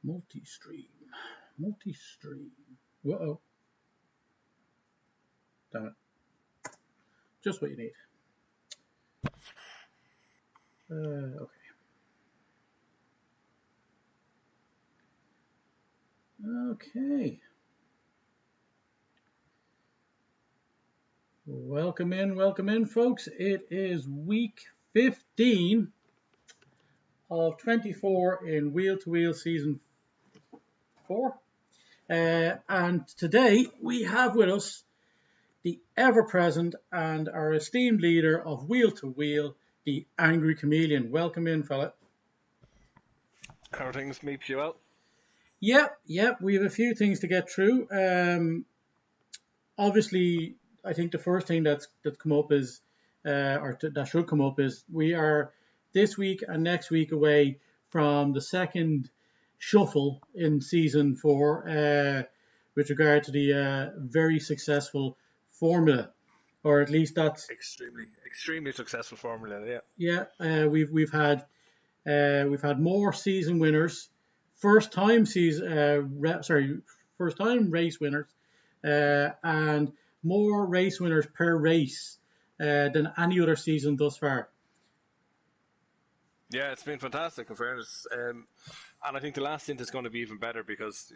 Multi-stream. Multi-stream. Whoa. Damn it. Just what you need. Okay. Okay. Welcome in, folks. It is week 15 of 24 in Wheel to Wheel season 4. And today we have with us the ever-present and our esteemed leader of Wheel to Wheel, the Angry Chameleon. Welcome in, fella. How are things, Meeps? You out? Yep. We have a few things to get through. Obviously, I think the first thing that's come up is, that should come up is, we are this week and next week away from the second shuffle in season 4, with regard to the very successful formula, or at least that's extremely successful formula. Yeah, we've had more season winners, first time race winners, and more race winners per race than any other season thus far. Yeah, it's been fantastic in fairness. And I think the last stint is going to be even better because,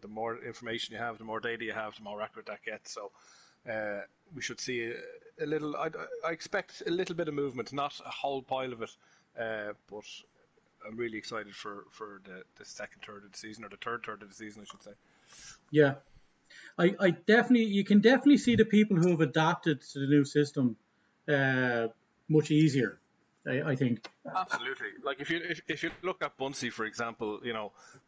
the more information you have, the more data you have, the more accurate that gets. So we should see a little, I expect a little bit of movement, not a whole pile of it, but I'm really excited for the second third of the season, or the third of the season, I should say. Yeah. You can definitely see the people who have adapted to the new system much easier. I think absolutely. Like if you look at Bunsey, for example,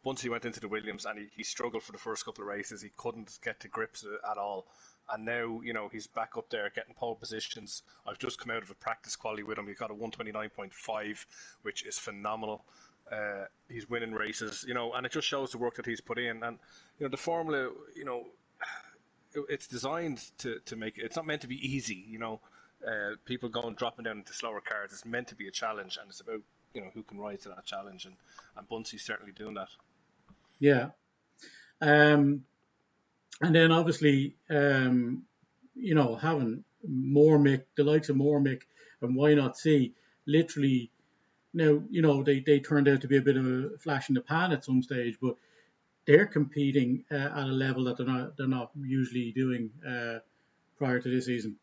Bunsey went into the Williams and he struggled for the first couple of races. He couldn't get to grips at all, and now he's back up there getting pole positions. I've just come out of a practice quali with him. He got a 129.5, which is phenomenal. He's winning races, and it just shows the work that he's put in. And the formula, it's designed to make it. It's not meant to be easy, people dropping down into slower cars. It's meant to be a challenge, and it's about who can rise to that challenge, and Bunsey's certainly doing that. Yeah, and then obviously having Mormick, the likes of Mormick, and Why Not See, literally now they turned out to be a bit of a flash in the pan at some stage, but they're competing at a level that they're not usually doing prior to this season.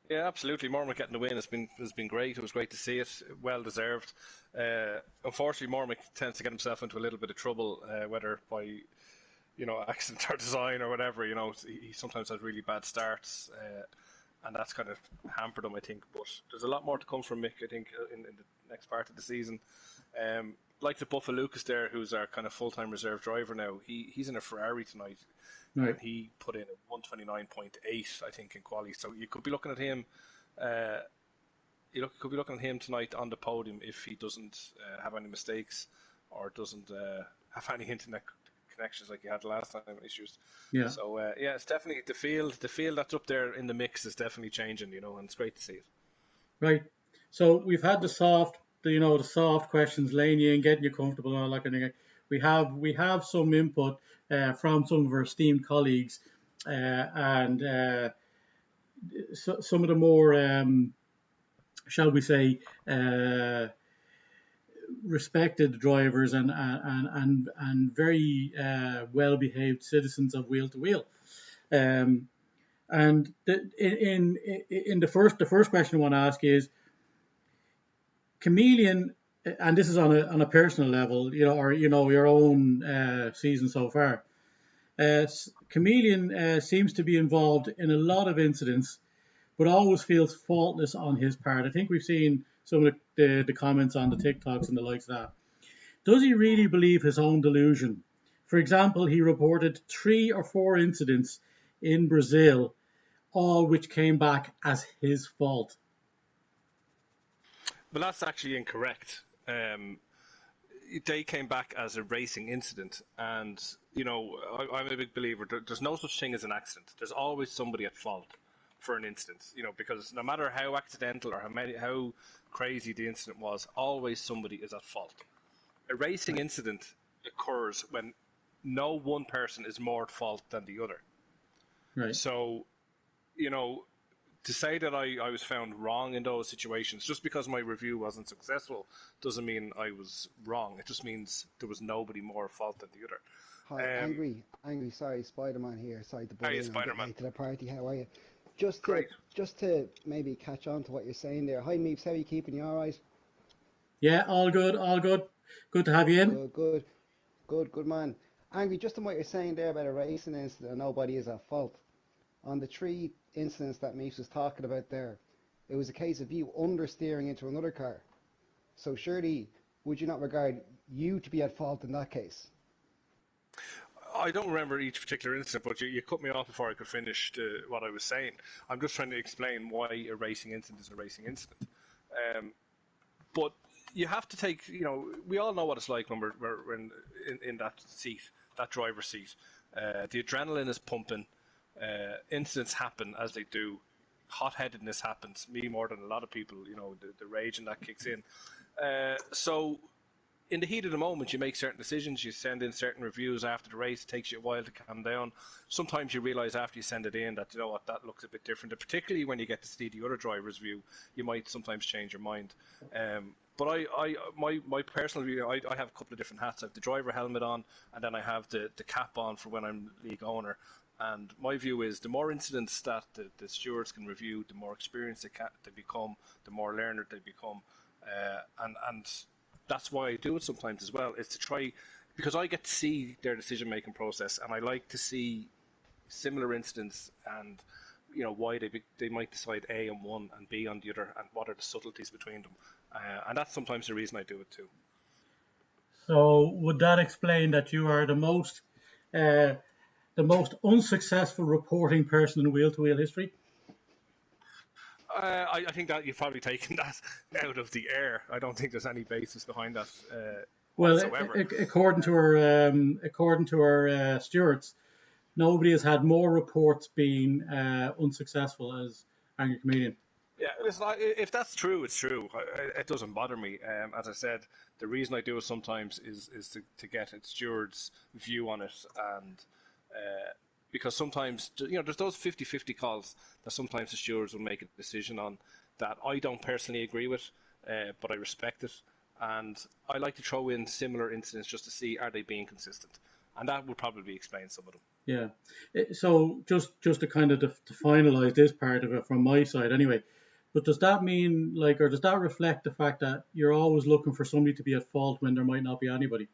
Yeah, absolutely. Mormick getting the win has been great. It was great to see it. Well deserved. Unfortunately, Mormick tends to get himself into a little bit of trouble, whether by accident or design or whatever. He sometimes has really bad starts, and that's kind of hampered him, I think. But there's a lot more to come from Mick, I think, in the next part of the season. Like the Buffa Lucas there, who's our kind of full-time reserve driver now. He's in a Ferrari tonight. Right. And he put in a 129.8, I think, in quali. So you could be looking at him. Could be looking at him tonight on the podium if he doesn't have any mistakes or doesn't have any internet connections like he had last time, issues. Yeah. So it's definitely the field that's up there in the mix is definitely changing, and it's great to see it. Right. So we've had the soft questions, laying you in, getting you comfortable, and all that kind of thing. We have some input from some of our esteemed colleagues, and some of the more, shall we say, respected drivers and very well behaved citizens of Wheel to Wheel. And in the first question I want to ask is, Chameleon, and this is on a personal level, or your own season so far. Chameleon seems to be involved in a lot of incidents, but always feels faultless on his part. I think we've seen some of the comments on the TikToks and the likes of that. Does he really believe his own delusion? For example, he reported 3 or 4 incidents in Brazil, all which came back as his fault. Well, that's actually incorrect. They came back as a racing incident, and I'm a big believer. There's no such thing as an accident. There's always somebody at fault for an incident. Because no matter how accidental or how crazy the incident was, always somebody is at fault. A racing incident occurs when no one person is more at fault than the other. Right. So, you know, to say that I was found wrong in those situations just because my review wasn't successful doesn't mean I was wrong. It just means there was nobody more at fault than the Hi, other. angry. Sorry, Spider-Man here. Sorry to butt Hey, in. I'm a bit Spider-Man. late to the party. How are you? Just to Great. just to maybe catch on to what you're saying there. Hi, Meeps. How are you keeping? You all right? Yeah, all good, all good. Good to have you in. Good man. Angry. Just on what you're saying there about a racing incident, and nobody is at fault. On the three incidents that Meeps was talking about there, it was a case of you understeering into another car. So surely, would you not regard you to be at fault in that case? I don't remember each particular incident, but you cut me off before I could finish what I was saying. I'm just trying to explain why a racing incident is a racing incident. But you have to take, we all know what it's like when we're in that seat, that driver's seat. The adrenaline is pumping. Incidents happen as they do. Hot-headedness happens. Me more than a lot of people, the rage and that kicks in. So in the heat of the moment, you make certain decisions, you send in certain reviews after the race, it takes you a while to calm down. Sometimes you realise after you send it in that, that looks a bit different. And particularly when you get to see the other driver's view, you might sometimes change your mind. But my personal view, I have a couple of different hats. I have the driver helmet on, and then I have the cap on for when I'm league owner. And my view is the more incidents that the stewards can review, the more experienced they become, the more learned they become. And that's why I do it sometimes as well, is to try, because I get to see their decision-making process, and I like to see similar incidents and why they might decide A on one and B on the other, and what are the subtleties between them. And that's sometimes the reason I do it too. So would that explain that you are uh, the most unsuccessful reporting person in wheel-to-wheel history? I think that you've probably taken that out of the air. I don't think there's any basis behind that Well, whatsoever. according to our stewards, nobody has had more reports being unsuccessful as Angry Comedian. Yeah, listen, if that's true, it's true. It doesn't bother me. As I said, the reason I do it sometimes is to get a steward's view on it, and because sometimes, there's those 50-50 calls that sometimes the stewards will make a decision on that I don't personally agree with, but I respect it, and I like to throw in similar incidents just to see are they being consistent, and that would probably explain some of them. Yeah. So just to kind of to finalize this part of it from my side, anyway. But does that mean, or does that reflect the fact that you're always looking for somebody to be at fault when there might not be anybody?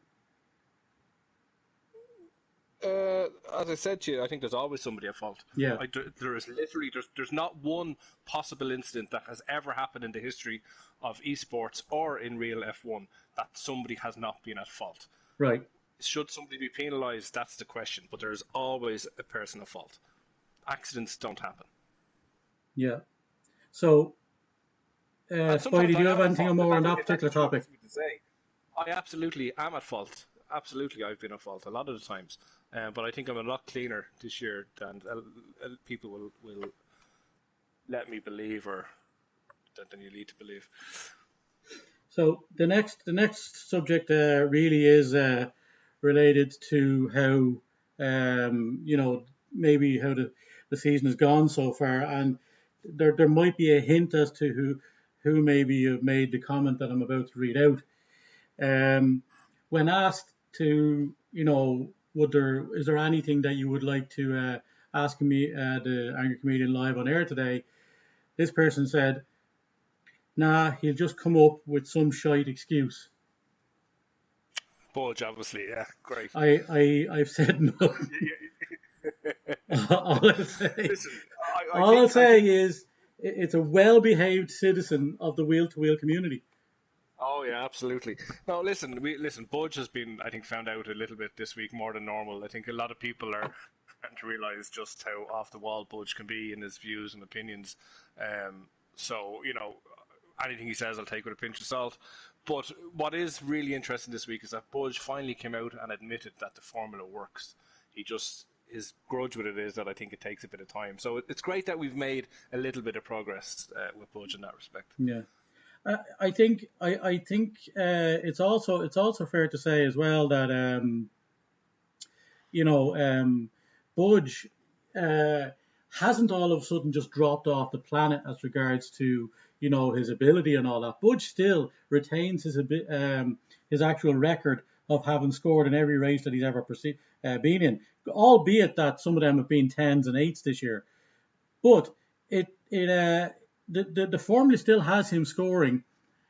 As I said to you, I think there's always somebody at fault. Yeah. There is literally there's not one possible incident that has ever happened in the history of esports or in real F1 that somebody has not been at fault. Right. Should somebody be penalised? That's the question. But there's always a person at fault. Accidents don't happen. Yeah. So, Spidey, do you have anything more on that particular topic? I absolutely am at fault. Absolutely, I've been at fault a lot of the times. But I think I'm a lot cleaner this year than people will let me believe, or than you need to believe. So the next subject really is related to how maybe how the season has gone so far, and there might be a hint as to who maybe made the comment that I'm about to read out. When asked to, is there anything that you would like to ask me, the Angry Comedian live on air today? This person said, "Nah, he'll just come up with some shite excuse." Budge, obviously, yeah, great. I've said no. All I'll say, Listen, I'll say is it's a well-behaved citizen of the wheel-to-wheel community. Oh yeah, absolutely. No, listen, Budge has been, I think, found out a little bit this week more than normal. I think a lot of people are starting to realise just how off the wall Budge can be in his views and opinions. So, anything he says I'll take with a pinch of salt. But what is really interesting this week is that Budge finally came out and admitted that the formula works. His grudge with it is that I think it takes a bit of time. So it's great that we've made a little bit of progress with Budge in that respect. Yeah. I think it's also fair to say as well that you know, Budge uh, hasn't all of a sudden just dropped off the planet as regards to his ability and all that. Budge still retains his actual record of having scored in every race that he's ever been in, albeit that some of them have been tens and eights this year. But the formula still has him scoring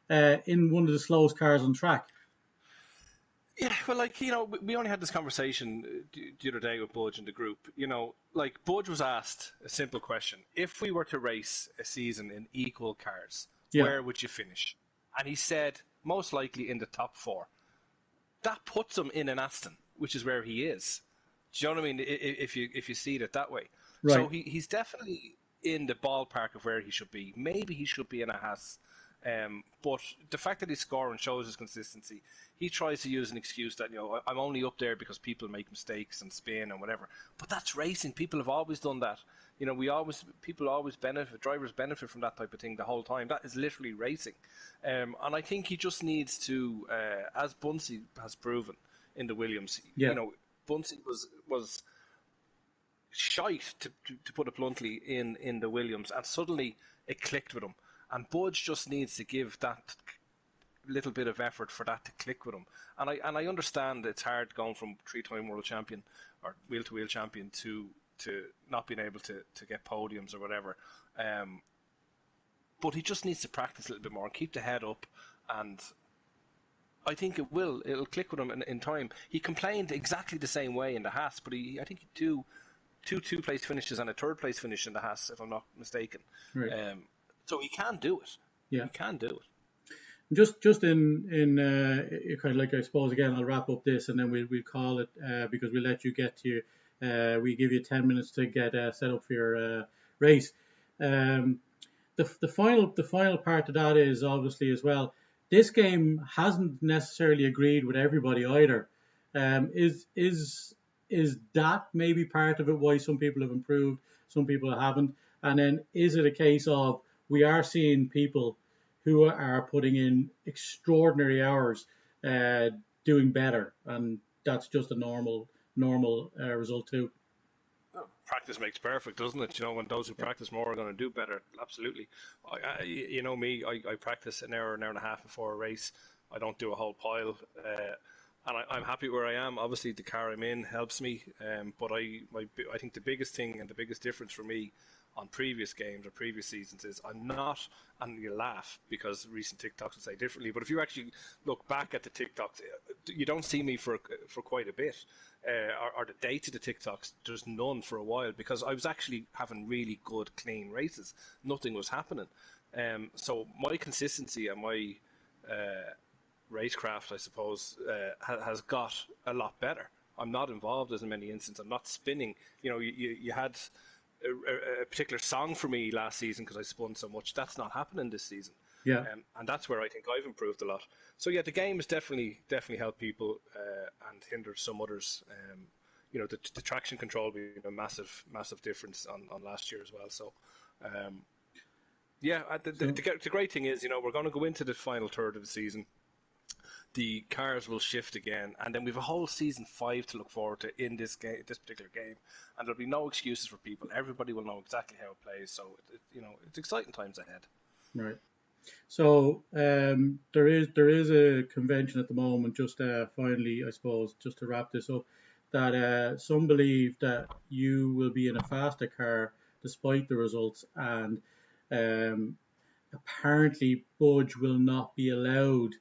in one of the slowest cars on track. Yeah, well, like, we only had this conversation the other day with Budge in the group. Like, Budge was asked a simple question. If we were to race a season in equal cars, Yeah, where would you finish? And he said, most likely in the top four. That puts him in an Aston, which is where he is. Do you know what I mean? If you see it that way. So right. he's definitely in the ballpark of where he should be. Maybe he should be in a Haas. But the fact that he's scoring shows his consistency. He tries to use an excuse that, I'm only up there because people make mistakes and spin and whatever. But that's racing. People have always done that. People always benefit, drivers benefit from that type of thing the whole time. That is literally racing. And I think he just needs to, as Bunsey has proven in the Williams, Yeah, Bunsey was shite, to put it bluntly, in the Williams, and suddenly it clicked with him. And Budge just needs to give that little bit of effort for that to click with him. And I understand it's hard going from three-time world champion or wheel-to-wheel champion to not being able to get podiums or whatever. But he just needs to practice a little bit more and keep the head up. And I think it'll click with him in time. He complained exactly the same way in the Haas, but I think two place finishes and a third place finish in the Haas, if I'm not mistaken. right. So he can do it. Yeah. He can do it. Just in kind of like, I suppose, again, I'll wrap up this and then we'll call it because we'll let you get to we give you 10 minutes to get set up for your race. The final part of that is obviously as well. This game hasn't necessarily agreed with everybody either. Is that maybe part of it? Why some people have improved, some people haven't, and then is it a case of we are seeing people who are putting in extraordinary hours doing better, and that's just a normal result too. Practice makes perfect, doesn't it? When those who Yeah. practice more are going to do better. Absolutely. You know me, I practice an hour and a half before a race. I don't do a whole pile. And I'm happy where I am. Obviously, the car I'm in helps me. But I think the biggest thing and the biggest difference for me on previous games or previous seasons is I'm not, and you laugh because recent TikToks would say differently, but if you actually look back at the TikToks, you don't see me for quite a bit. Or the dates of the TikToks, there's none for a while because I was actually having really good, clean races. Nothing was happening. So my consistency and my racecraft, I suppose, has got a lot better. I'm not involved as in many instances. I'm not spinning. You had a particular song for me last season because I spun so much. That's not happening this season. Yeah. And that's where I think I've improved a lot. So yeah, the game has definitely helped people and hindered some others. The traction control being a massive difference on last year as well. So the great thing is, we're going to go into the final third of the season. The cars will shift again, and then we have a whole season 5 to look forward to in this game, this particular game, and there'll be no excuses for people. Everybody will know exactly how it plays, so it's exciting times ahead. Right. So there is a convention at the moment. Just finally, I suppose, just to wrap this up, that some believe that you will be in a faster car despite the results, and apparently Budge will not be allowed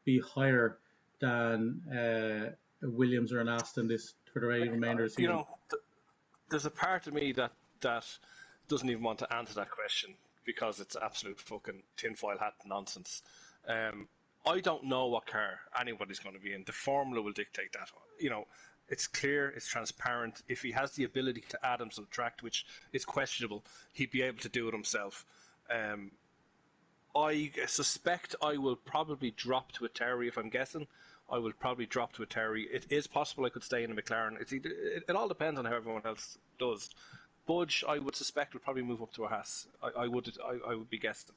be higher than a Williams or an Aston for the remainder of the season. There's a part of me that doesn't even want to answer that question because it's absolute fucking tinfoil hat nonsense. I don't know what car anybody's going to be in. The formula will dictate that. It's clear, it's transparent. If he has the ability to add and subtract, which is questionable, he'd be able to do it himself. I suspect I will probably drop to a Terry if I'm guessing. I will probably drop to a Terry. It is possible I could stay in a McLaren. It all depends on how everyone else does. Budge, I would suspect, would probably move up to a Haas. I would be guessing.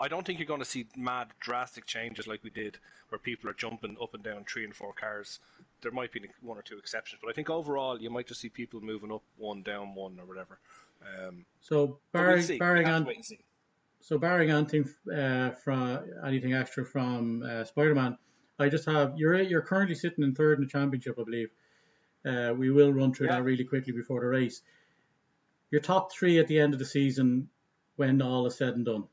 I don't think you're going to see mad, drastic changes like we did, where people are jumping up and down 3 and 4 cars. There might be 1 or 2 exceptions, but I think overall you might just see people moving up 1, down 1, or whatever. So But we'll barring see. We barring have to on wait and see. so barring anything extra from Spider-Man, I just have you're currently sitting in third in the championship, I believe. We will run through Yeah, that really quickly before the race. Your top three at the end of the season, when all is said and done.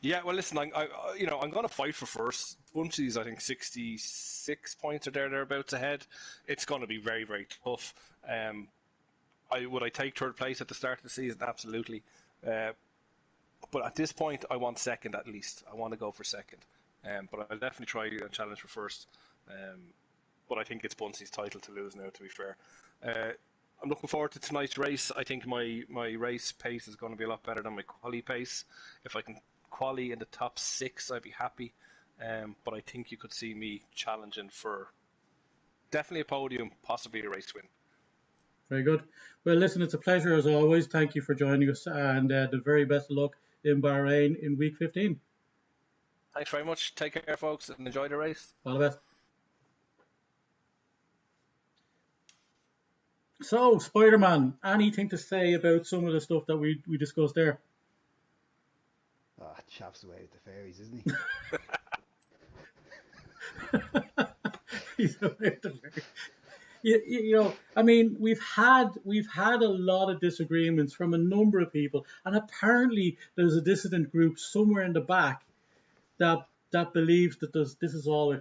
yeah. Well, listen, I'm going to fight for first. Bunchie's, I think, 66 points or thereabouts ahead. It's going to be very, very tough. Would I take third place at the start of the season? Absolutely. But at this point, I want second at least. I want to go for second. But I'll definitely try and challenge for first. But I think it's Buncey's title to lose now, to be fair. I'm looking forward to tonight's race. I think my race pace is going to be a lot better than my quali pace. If I can quali in the top 6, I'd be happy. But I think you could see me challenging for definitely a podium, possibly a race win. Very good. Well, listen, it's a pleasure as always. Thank you for joining us, and the very best of luck in Bahrain in week 15. Thanks very much. Take care, folks, and enjoy the race. All the best. So, Spider-Man, anything to say about some of the stuff that we discussed there? Oh, chaps away with the fairies, isn't he? He's away with the fairies. You know, I mean, we've had a lot of disagreements from a number of people, and apparently there's a dissident group somewhere in the back that believes that this is all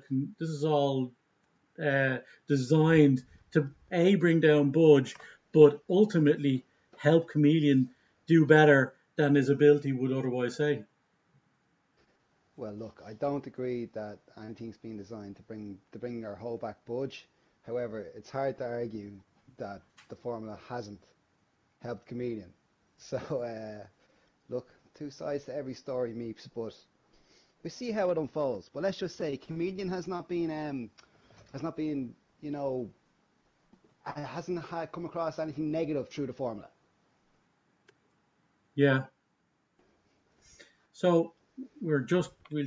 designed to bring down Budge, but ultimately help Chameleon do better than his ability would otherwise say. Well, look, I don't agree that anything's been designed to bring our whole back Budge. However, it's hard to argue that the formula hasn't helped Chameleon. So, look, 2 sides to every story, Meeps, but we see how it unfolds. But let's just say Chameleon has not been, you know, hasn't come across anything negative through the formula. Yeah. So we'll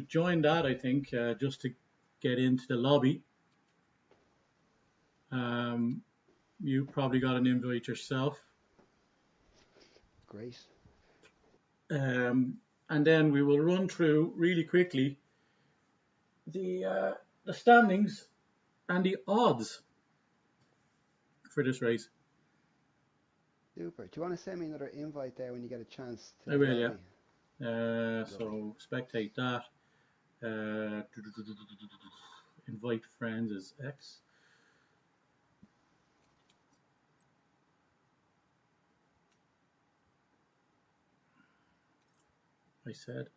join that, I think, just to get into the lobby. You probably got an invite yourself. Great. And then we will run through really quickly the standings and the odds for this race. Super. Do you want to send me another invite there when you get a chance to I will, yeah. lobby? So spectate that. Invite friends is X. I said.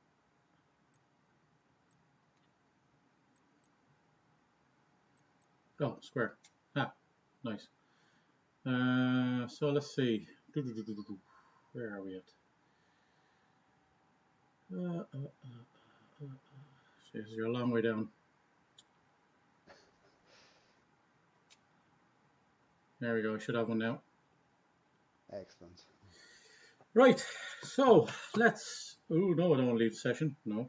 Oh, square. Ah, nice. So let's see. Where are we at? Jeez, you're a long way down. There we go. I should have one now. Excellent. Right. So let's. Oh no, I don't want to leave the session. No.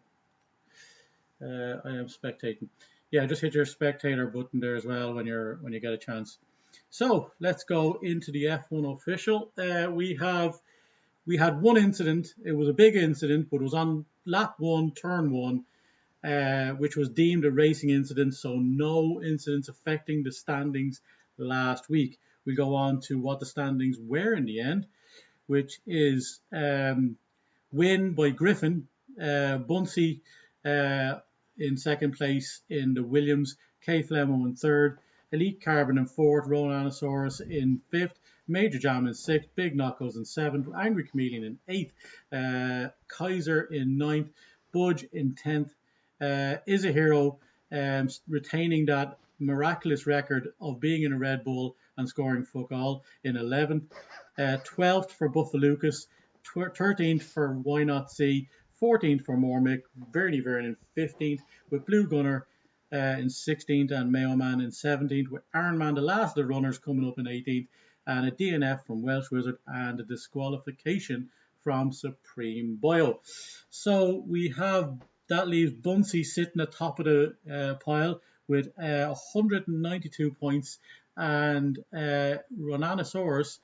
I am spectating. Yeah, just hit your spectator button there as well when you get a chance. So let's go into the F1 official. We had one incident. It was a big incident, but it was on lap 1, turn 1, which was deemed a racing incident. So no incidents affecting the standings last week. We go on to what the standings were in the end, which is win by Griffin, Bunsey in second place in the Williams, Keith Lemo in third, Elite Carbon in fourth, Rolanosaurus in fifth, Major Jam in sixth, Big Knuckles in seventh, Angry Chameleon in eighth, Kaiser in ninth, Budge in 10th, Is a Hero retaining that miraculous record of being in a Red Bull and scoring fuck all in 11th, 12th for Buffalucas, 13th for Why Not See, 14th for Mormick, Verdi Vernon 15th, with Blue Gunner in 16th and Mayo Man in 17th, with Iron Man, the last of the runners, coming up in 18th, and a DNF from Welsh Wizard and a disqualification from Supreme Boyle. So we have that leaves Bunsey sitting at top of the pile with 192 points, and Ronanosaurus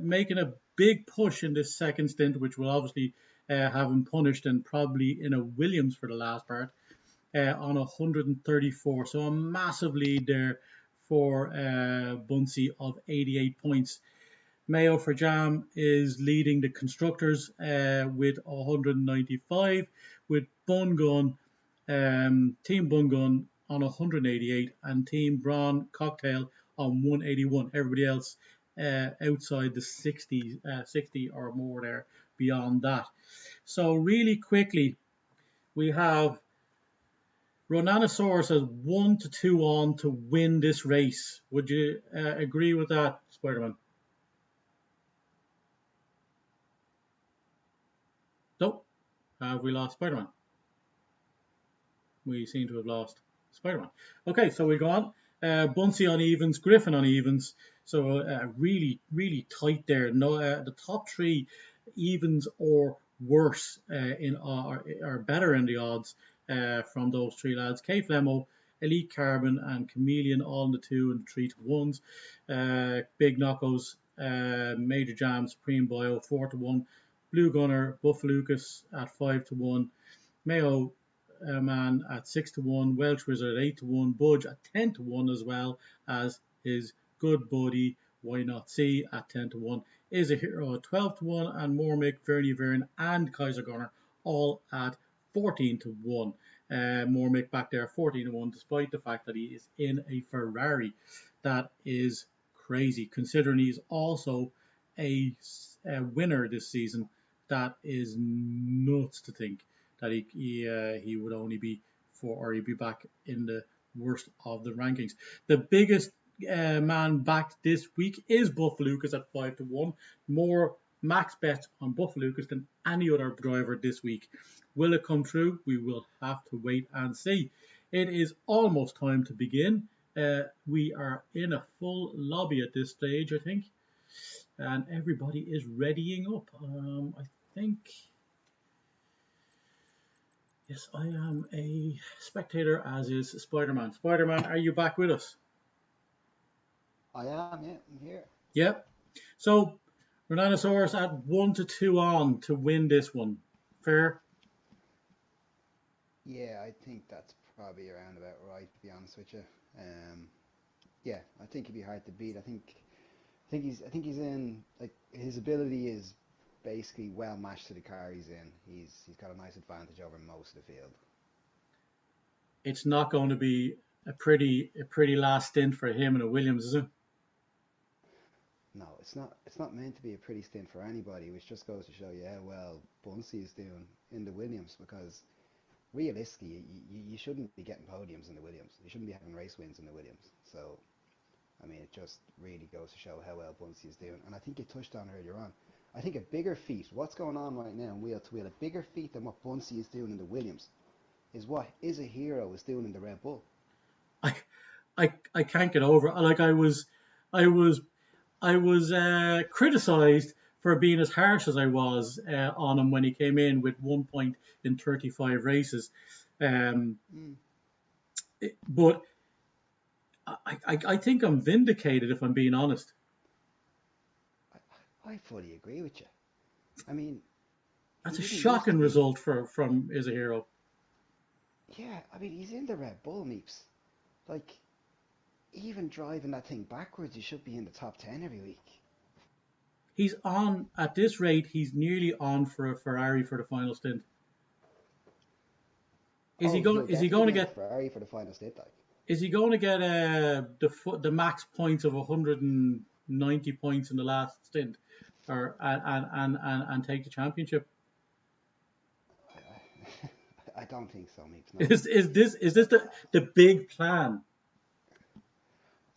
making a big push in this second stint, which will obviously have him punished and probably in a Williams for the last part on 134. So a massive lead there for Bunsey of 88 points. Mayo for Jam is leading the constructors with 195, with Team Bun Gun on 188, and Team Braun Cocktail on 181. Everybody else outside the 60 or more there beyond that. So really quickly, we have Ronanosaurus has 1 to 2 on to win this race. Would you agree with that, Spider-Man? Nope. Have we lost Spider-Man? We seem to have lost Spider-Man. Okay, so we go on. Bunsey on evens, Griffin on evens. So really, really tight there. No, the top three evens or worse are better in the odds from those three lads. K Flemo, Elite Carbon, and Chameleon all in the 2 and 3 to 1s. Big Knockos, Major Jam, Supreme Boyle 4 to 1. Blue Gunner, Buff Lucas at 5 to 1. Mayo Man at 6 to 1. Welsh Wizard at 8 to 1. Budge at 10 to 1, as well as his good buddy Why Not See at 10 to 1. Is a Hero at 12 to 1. And Mormick, Vernie Vern, and Kaiser Gunner all at 14 to 1. Mormick back there 14 to 1, despite the fact that he is in a Ferrari. That is crazy, considering he's also a winner this season. That is nuts to think that he would only be or he'd be back in the worst of the rankings. The biggest man backed this week is Buff Lucas at 5 to 1. More max bets on Buff Lucas than any other driver this week. Will it come true? We will have to wait and see. It is almost time to begin. We are in a full lobby at this stage, I think, and everybody is readying up. I think, yes, I am a spectator, as is Spider-Man. Spider-Man, are you back with us? I am, yeah, I'm here. Yep. So, Ronanosaurus at 1 to 2 on to win this one. Fair? Yeah, I think that's probably around about right, to be honest with you. Yeah, I think he'd be hard to beat. I think he's in, like, his ability is basically well matched to the car he's in. He's got a nice advantage over most of the field. It's not going to be a pretty last stint for him in a Williams, is it? No, it's not meant to be a pretty stint for anybody, which just goes to show you how well Bunsey is doing in the Williams, because realistically, you shouldn't be getting podiums in the Williams. You shouldn't be having race wins in the Williams. So, I mean, it just really goes to show how well Bunsey is doing. And I think you touched on earlier on. I think a bigger feat, what's going on right now in wheel to wheel, a bigger feat than what Bunsey is doing in the Williams is what Is a Hero is doing in the Red Bull. I can't get over it. Like I was criticised for being as harsh as I was on him when he came in with 1 point in 35 races. But I think I'm vindicated, if I'm being honest. I fully agree with you. I mean, that's a shocking result from Is a Hero. Yeah, I mean, he's in the Red Bull, Meeps. Like, even driving that thing backwards, he should be in the top 10 every week. He's on, at this rate, he's nearly on for a Ferrari for the final stint. Is he going to get Ferrari for the final stint? Like, is he going to get the max points of 190 points in the last stint, or and take the championship? I don't think so, Meeps. No. Is this the big plan?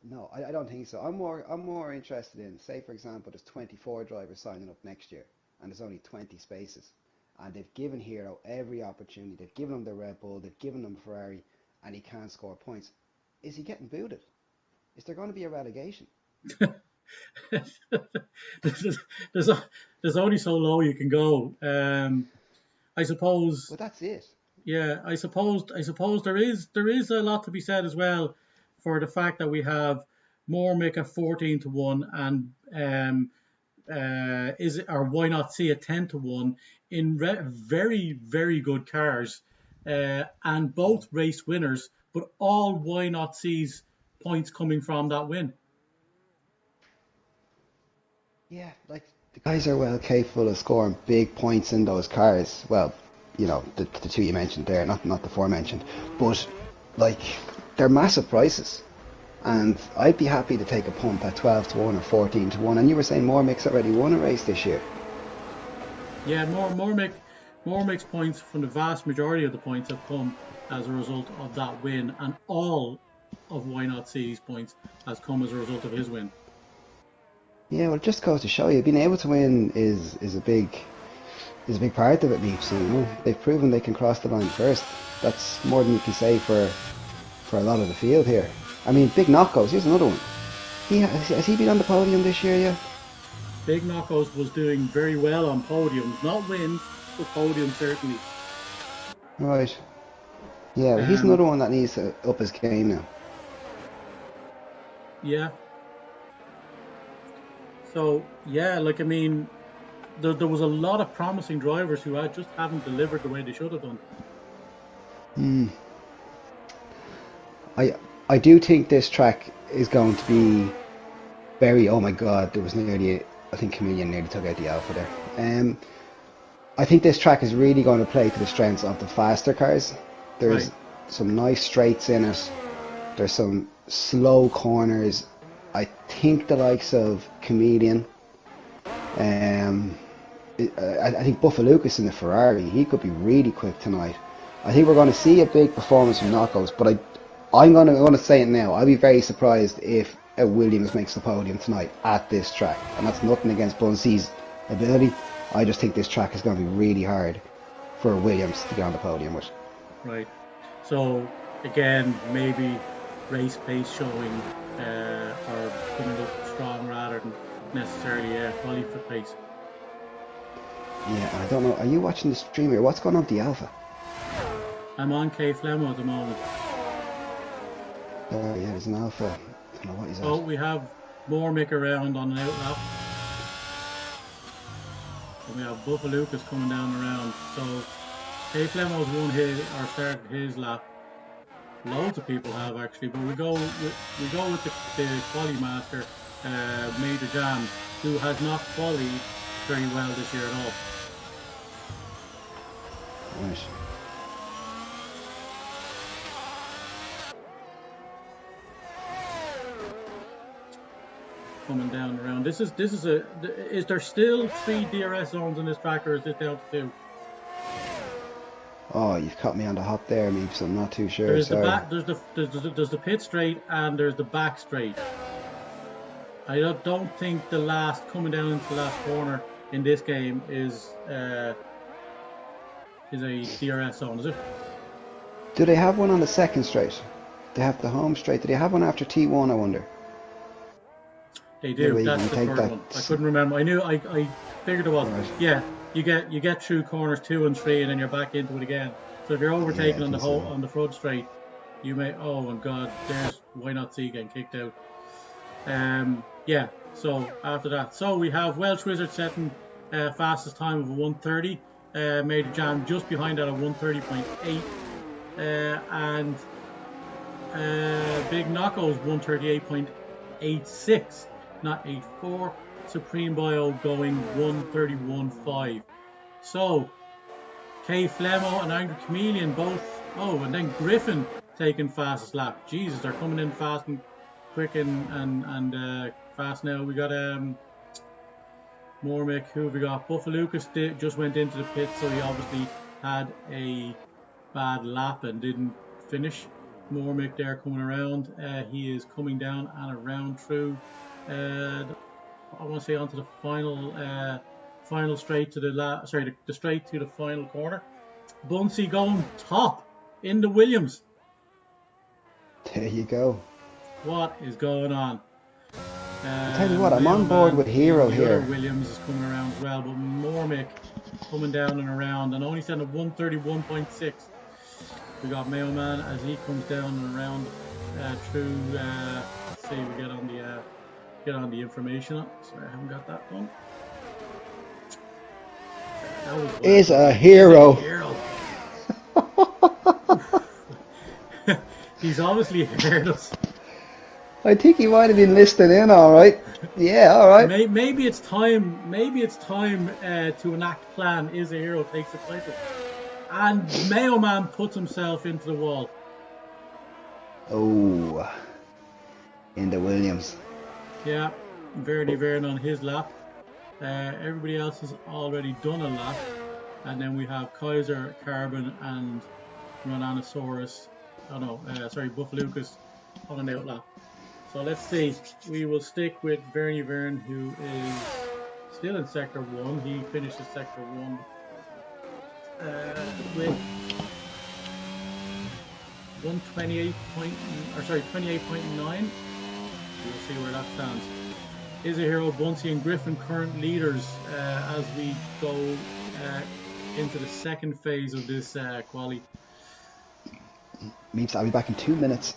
No, I don't think so. I'm more interested in, say, for example, there's 24 drivers signing up next year, and there's only 20 spaces, and they've given Hero every opportunity. They've given him the Red Bull, they've given him Ferrari, and he can't score points. Is he getting booted? Is there going to be a relegation? there's, there's, there's only so low you can go. I suppose, Well, that's it. yeah, I suppose there is a lot to be said as well for the fact that we have Mormick at 14 to 1 and why not see a 10 to 1 in very very good cars, and both race winners, but all why not sees points coming from that win. Yeah, like the guys are well capable of scoring big points in those cars. Well, the two you mentioned there, not the four mentioned, but like they're massive prices. And I'd be happy to take a punt at 12 to 1 or 14 to 1. And you were saying Mormick's already won a race this year. Yeah, Mormick's points from the vast majority of the points have come as a result of that win, and all of why not C's points has come as a result of his win. Yeah, well, it just goes to show you, being able to win is a big part of it, Meeps. They've proven they can cross the line first. That's more than you can say for a lot of the field here. I mean, Big Knockos, here's another one. Has he been on the podium this year yet? Big Knockos was doing very well on podiums, not wins, but podiums certainly. Right. Yeah, well, he's Um, another one that needs to up his game now. yeah. So yeah, like I mean, there was a lot of promising drivers who just haven't delivered the way they should have done. Hmm. I I do think this track is going to be very. Oh my God, there was nearly. I think Chameleon nearly took out the Alpha there. I think this track is really going to play to the strengths of the faster cars. Right. There's some nice straights in it. There's some slow corners. I think the likes of Chameleon. Um, I think Buffa Lucas in the Ferrari, he could be really quick tonight. I think we're going to see a big performance from Knockouts, but I'm going to say it now. I'd be very surprised if a Williams makes the podium tonight at this track, and that's nothing against Bunsee's ability. I just think this track is going to be really hard for Williams to get on the podium with. Right. So again, maybe race pace showing, or coming up strong rather than necessarily quality for pace. Yeah, I don't know. Are you watching the stream here? What's going on with the Alpha? I'm on K Flemo at the moment. Oh, yeah, there's an Alpha. I don't know what he's Oh, at. we have Mormick around on an outlap. And we have Buffa Lucas coming down around. So K Flemo's won his or started his lap. Loads of people have actually, but we go with the quali master, Major Jam, who has not qualied very well this year at all. Right. Coming down around. Is there still 3 DRS zones in this track, or is it down to 2? Oh, you've caught me on the hop there, Meeps. I'm not too sure. There's the Sorry. back, there's the pit straight, and there's the back straight. I don't think the last coming down into the last corner in this game is a DRS zone, is it? Do they have one on the second straight? They have the home straight. Do they have one after T1, I wonder? They do. Maybe you That's can the take third that. one. I couldn't remember. I figured it was. Right. Yeah, you get through corners 2 and 3, and then you're back into it again. So if you're overtaking Yeah, I on the think so. on the front straight, you may. Oh my God, there's why not see getting kicked out. Yeah. So after that, so we have Welsh Wizard setting fastest time of a 1:30. Major Jam just behind that at 1:30.8, and Big Knocko's 1:38.86, not 84. Supreme Bio going 1:31.5. So K Flemo and Angry Chameleon both. Oh, and then Griffin taking fastest lap. Jesus, they're coming in fast and quick and fast now. We got Mormick. Who have we got? Buffa Lucas just went into the pit, so he obviously had a bad lap and didn't finish. Mormick there coming around. He is coming down and around through. I want to say onto the final straight to the straight to the final corner. Bunsey going top in the Williams. There you go. What is going on? I tell you what, I'm Mayo on board Man with in Hero the other here. Williams is coming around as well, but Mormick coming down and around and only sending 131.6. We got Mayo Man as he comes down and around through. Let's see, we get on the information. Sorry, I haven't got that done. That was well Is done. a Is a hero. hero. He's obviously heard us. I think he might have been listening in, all right. Yeah, all right. Maybe it's time. Maybe it's time to enact plan. Is a hero takes the title, and Mayo Man puts himself into the wall. Oh, in the Williams. Yeah, Verdi Vern on his lap. Everybody else has already done a lap, and then we have Kaiser, Carbon, and Ronanosaurus. Oh no, sorry, Buffalucas on an out lap. So let's see. We will stick with Vernie Vern, who is still in Sector 1. He finishes Sector 1 with 28.9. We'll see where that stands. Is a hero, Bunsey and Griffin current leaders as we go into the second phase of this quali. Meeps, I'll be back in 2 minutes.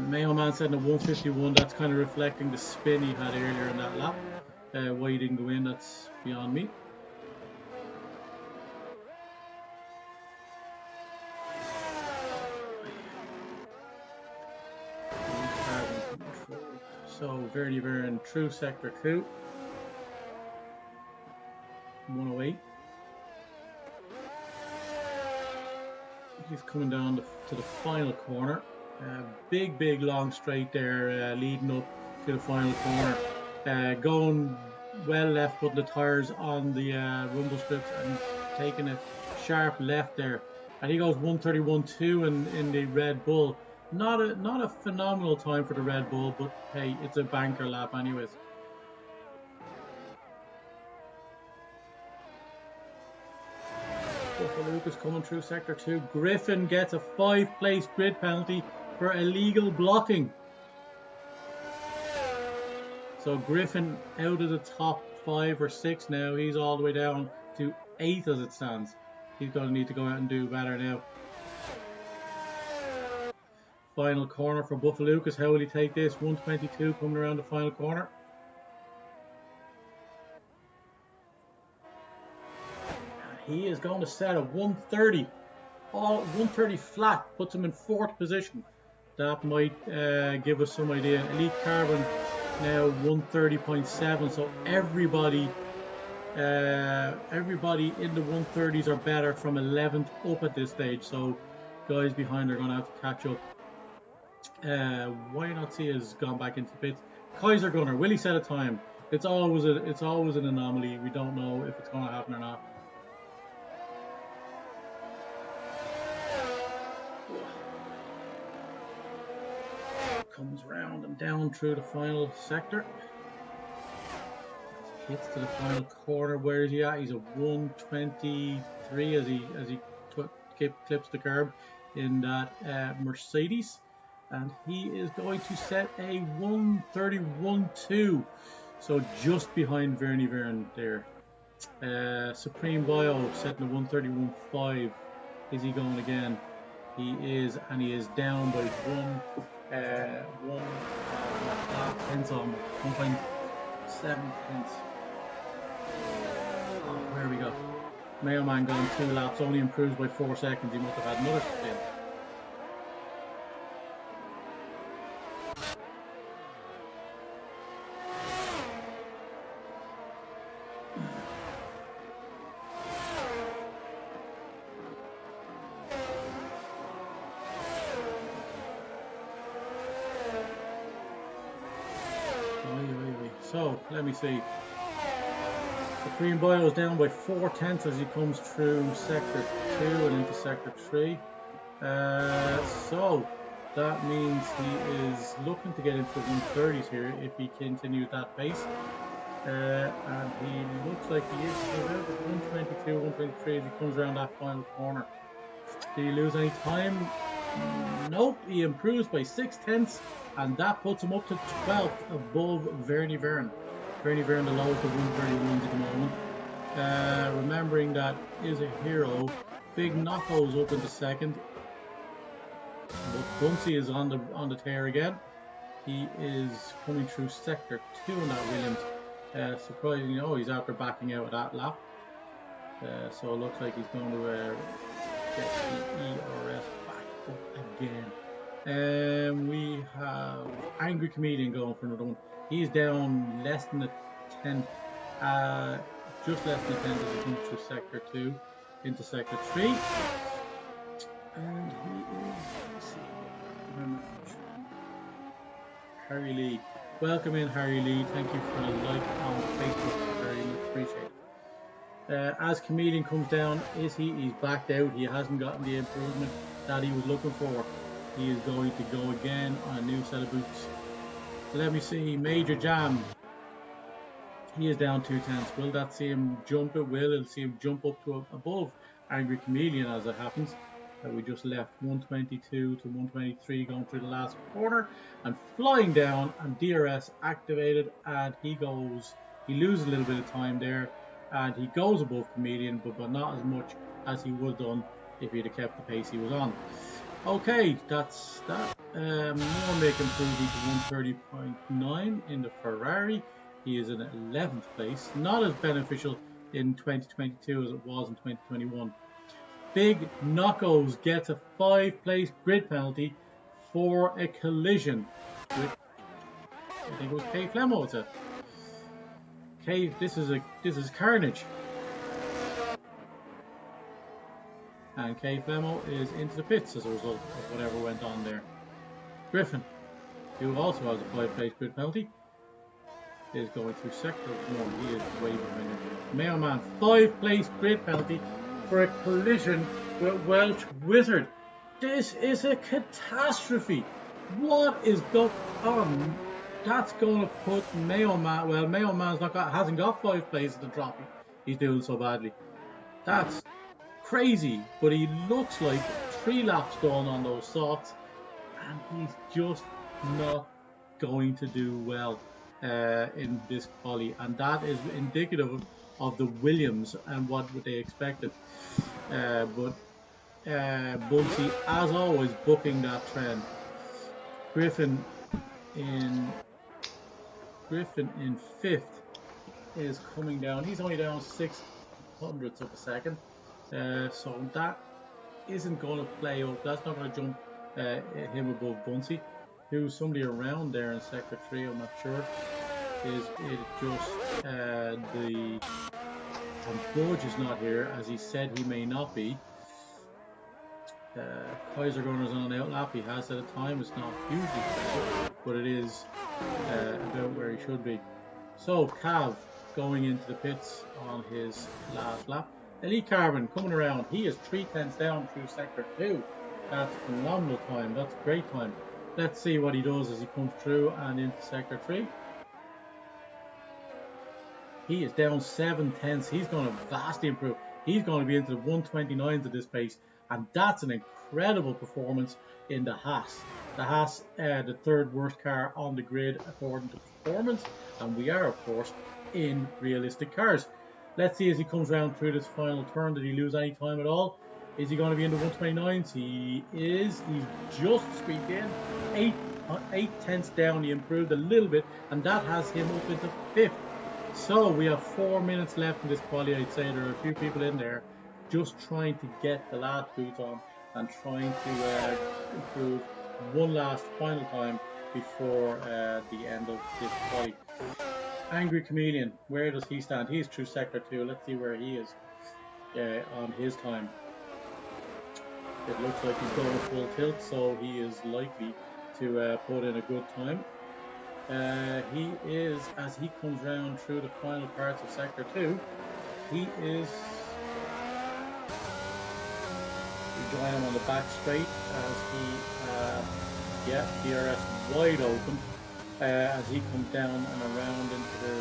Mayo Man said in a 151. That's kind of reflecting the spin he had earlier in that lap. Why he didn't go in, that's beyond me. So Verdi Vern through Sector 2. 108. He's coming down to the final corner. Big long straight there leading up to the final corner. Going well left, putting the tyres on the rumble strips and taking a sharp left there. And he goes 131.2 in the Red Bull. Not a phenomenal time for the Red Bull, but hey, it's a banker lap anyways. Lucas coming through Sector 2. Griffin gets a 5-place grid penalty for illegal blocking. So Griffin out of the top 5 or 6 now. He's all the way down to 8th as it stands. He's going to need to go out and do better now. Final corner for Buffalucas. How will he take this? 122 coming around the final corner. He is going to set a 130. 130 flat puts him in 4th position. That might give us some idea. Elite Carbon now 130.7. So everybody in the 130s or better from 11th up at this stage. So guys behind are going to have to catch up. Why not see has gone back into the pits. Kaiser Gunner, will he set a time? It's always an anomaly. We don't know if it's going to happen or not. Comes round and down through the final sector. Hits to the final corner. Where is he at? He's a 123 as he clips the curb in that Mercedes, and he is going to set a 131.2. So just behind Vernie Vern there. Supreme Bio setting a 131.5. Is he going again? He is, and he is down by one tenths on 1.7 tenths. Oh, where we go? Mayo Man gone 2 laps, only improves by 4 seconds. He must have had another spin. So, let me see. Supreme Bio is down by 4 tenths as he comes through Sector 2 and into Sector 3. So, that means he is looking to get into the 130s here if he continues that pace. And he looks like he is around 122, 123 as he comes around that final corner. Did he lose any time? Nope, he improves by 6/10, and that puts him up to 12th above Verny Vern. Verny Vern, the lowest of 131s at the moment. Remembering that is a hero. Big Knocko's up into second. But Bunsey is on the tear again. He is coming through sector 2 in that Williams. Surprisingly, he's after backing out of that lap. So it looks like he's going to get the ERS back up again. We have Angry Comedian going for another one. He's down less than a 10, just less than a 10 as he comes through sector 2 into sector 3. And he is, let's see, Harry Lee. Welcome in, Harry Lee. Thank you for the like on Facebook. Very much appreciated. As Comedian comes down, he's backed out. He hasn't gotten the improvement that he was looking for. He is going to go again on a new set of boots. Let me see, Major Jam. He is down 2/10. Will that see him jump? It will. It'll see him jump up to above Angry Chameleon as it happens. We just left 122 to 123 going through the last corner and flying down, and DRS activated, and he loses a little bit of time there, and he goes above Comedian, but not as much as he would have done if he'd have kept the pace he was on. Okay, that's that. Mormick improving to 130.9 in the Ferrari. He is in 11th place. Not as beneficial in 2022 as it was in 2021. Big Knockos gets a 5-place grid penalty for a collision with, I think it was Kay Flemo. It's a Kay. This is carnage. And Kay Flemo is into the pits as a result of whatever went on there. Griffin, who also has a 5-place grid penalty, is going through sector 1. He is way behind him. Mailman, 5-place grid penalty for a collision with Welsh Wizard. This is a catastrophe. What is going on? That's going to put Mailman. Well, Mailman's hasn't got 5 places to drop. He's doing so badly. That's crazy. But he looks like 3 laps done on those softs, and he's just not going to do well in this quali, and that is indicative of the Williams and what they expected. But Bunsey, as always, booking that trend. Griffin in 5th is coming down. He's only down 0.06 of a second, so that isn't going to play up. That's not going to jump him above Bunsey, who's somebody around there in sector 3. I'm not sure. Is it just the Budge is not here, as he said he may not be. Kaiser Gunner's on an outlap. He has at a time. It's not hugely better, but it is about where he should be. So Cav going into the pits on his last lap. Elite Carbon coming around. He is 3/10 down through sector 2. That's phenomenal time. That's a great time. Let's see what he does as he comes through and into sector 3. He is down 7/10. He's going to vastly improve. He's going to be into the 129s at this pace, and that's an incredible performance in the Haas. The Haas, the 3rd worst car on the grid according to performance, and we are, of course, in realistic cars. Let's see as he comes around through this final turn. Did he lose any time at all? Is he going to be in the 129s? He is. He's just squeaked in. 8/10 down. He improved a little bit, and that has him up into 5th. So we have 4 minutes left in this quali. I'd say there are a few people in there just trying to get the last boots on and trying to improve one last final time before the end of this quali. Angry Chameleon, where does he stand? He's through sector 2. Let's see where he is on his time. It looks like he's going full tilt, so he is likely to put in a good time. He is, as he comes round through the final parts of sector 2, he is, we join him on the back straight as he, DRS wide open, as he comes down and around into the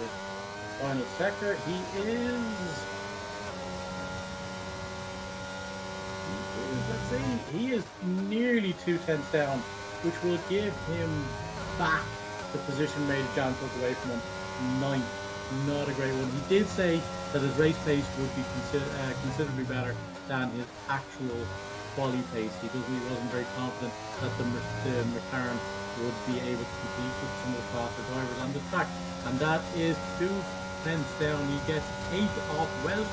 final sector. He is, let's see, he is nearly 2 tenths down, which will give him back the position Major John took away from him. Ninth. Not a great one. He did say that his race pace would be considerably better than his actual quali pace. He wasn't very confident that the McLaren would be able to compete with some of the faster drivers on the track. And that is 2 tenths down. He gets 8 off Welsh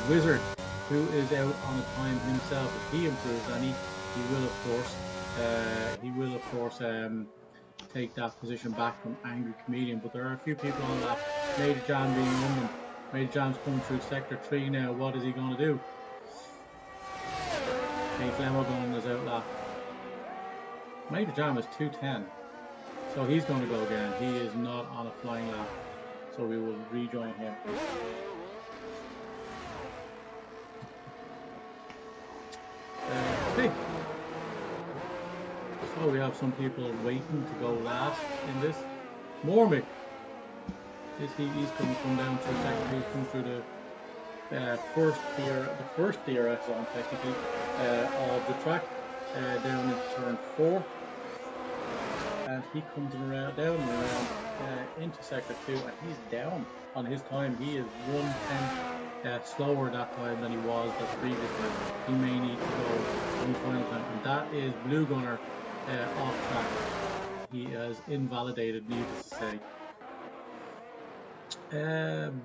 Wizard, who is out on a time himself. If he improves any, he will of course take that position back from Angry Chameleon. But there are a few people on that, Major John being one of them. Major John's coming through sector 3 now. What is he going to do? Hey, Flemo going on his outlap. Major John is 2:10, so he's going to go again. He is not on a flying lap, so we will rejoin him. Okay. So we have some people waiting to go last in this. Mormick. He's going to come down through sector 2. He's come through the first DRS zone technically of the track, down into turn 4, and he comes down and around into sector 2, and he's down on his time. He is 1/10 slower that time than he was the previous time. He may need to go one final time, and that is Blue Gunner off track. He has invalidated, needless to say.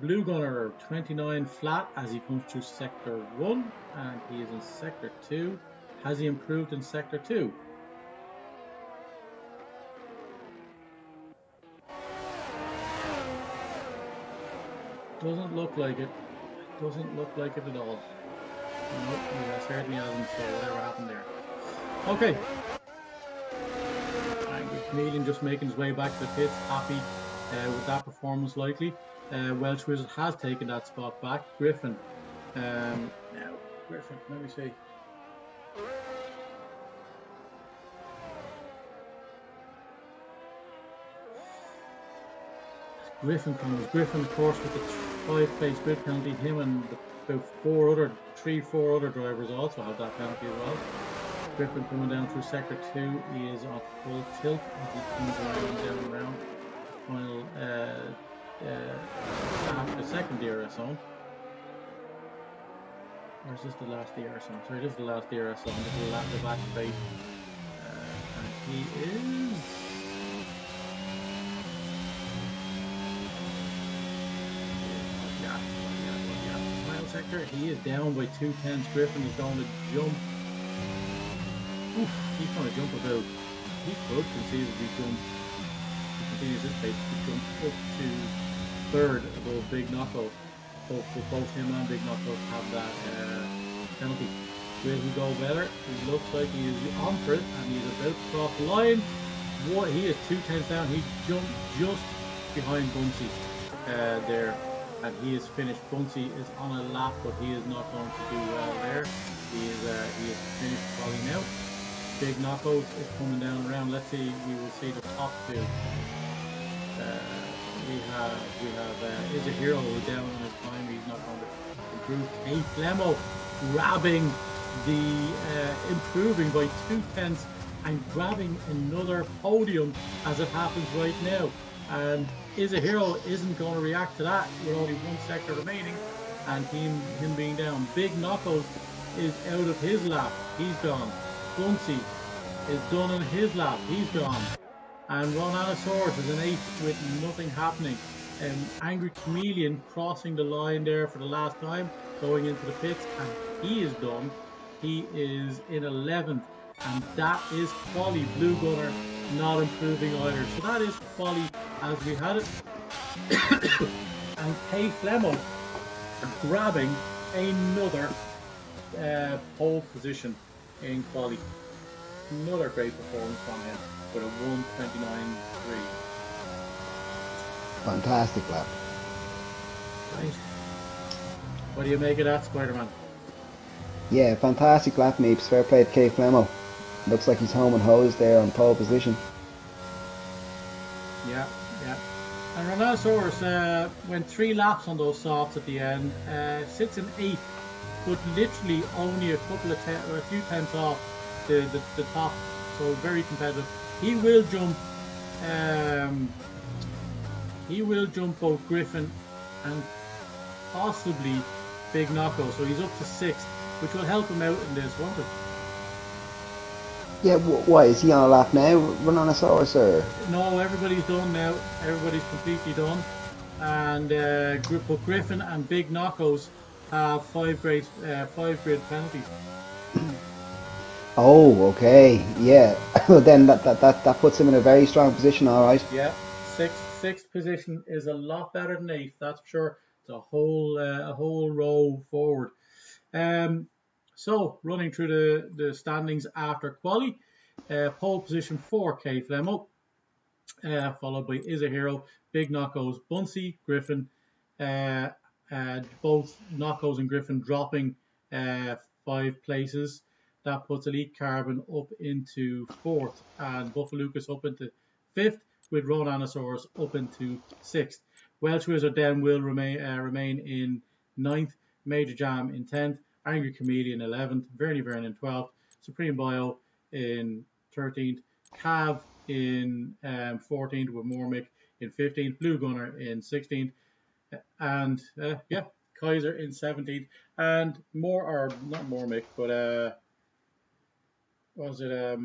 Blue Gunner 29 flat as he comes through sector 1, and he is in sector 2. Has he improved in sector 2? Doesn't look like it. Doesn't look like it at all. Nope, he certainly hasn't, so whatever happened there. Okay. Angry Chameleon just making his way back to the pits, happy with that performance likely. Welsh Wizard has taken that spot back. Griffin. Now, Griffin, let me see. Griffin comes. Griffin, of course, with the 5-place grid penalty. Him and about 4 other drivers also have that penalty as well. Griffin coming down through sector 2. He is on full tilt as he comes around down and around. Final after the second DRS zone. Or is this the last DRS zone? Sorry, this is the last DRS zone. This is the back straight. And he is... Final sector. He is down by 2/10. Griffin is going to jump. Oof, he's going to jump about. He could conceivably jump. Continues this pace to jump up to 3rd above Big Knockout. Both him and Big Knockout have that penalty. Will he go better? He looks like he is on for it, and he's about to cross the line. He is 2/10 down. He jumped just behind Bunsey there, and he is finished. Bunsey is on a lap, but he is not going to do well there. He is finished probably now. Big Knockout is coming down around. Let's see. We will see the top 2. We have is a hero down on his time. He's not going to improve. Hey, Flemo grabbing improving by 2/10 and grabbing another podium as it happens right now. And is a hero isn't going to react to that with only 1 sector remaining, and him being down. Big Knockout is out of his lap. He's gone. Bunsey is done in his lap. He's gone. And Ron Anasaurus is an 8th with nothing happening. Angry Chameleon crossing the line there for the last time, going into the pits, and he is done. He is in 11th, and that is quali. Blue Gunner not improving either. So that is quali as we had it. And Kay Flemo grabbing another pole position in quali. Another great performance from him with a 1:29.3. Fantastic lap. Right. What do you make of that, Spider-Man? Yeah, fantastic lap, Meeps. Fair play to K Flemo. Looks like he's home and hosed there on pole position. Yeah. And Rhinoceros went 3 laps on those softs at the end. Sits in 8th but literally only a few tenths off the top. So very competitive. He will jump. Um, he will jump both Griffin and possibly Big Knocko. So he's up to sixth, which will help him out in this, won't it? Yeah, why is he on a lap now? Rhinoceros or? No, everybody's done now. Everybody's completely done. And but Griffin and Big Knockos have five grid penalties. Oh, okay, yeah. Well, then that puts him in a very strong position. All right. Yeah, sixth position is a lot better than eighth. That's for sure. It's a whole row forward. So running through the standings after quali, pole position for K Flemo, followed by Is a Hero, Big Knockos, Bunsey, Griffin, uh, both Knockos and Griffin dropping 5 places. That puts Elite Carbon up into fourth and Buffalucas up into fifth, with Ronanosaurus up into sixth. Welsh Wizard then will remain in ninth, Major Jam in 10th, Angry Comedian 11th, Vernie Vern in 12th, Supreme Bio in 13th, Cav in 14th, with Mormick in 15th, Blue Gunner in 16th, and Kaiser in 17th, and not Mormick, but was it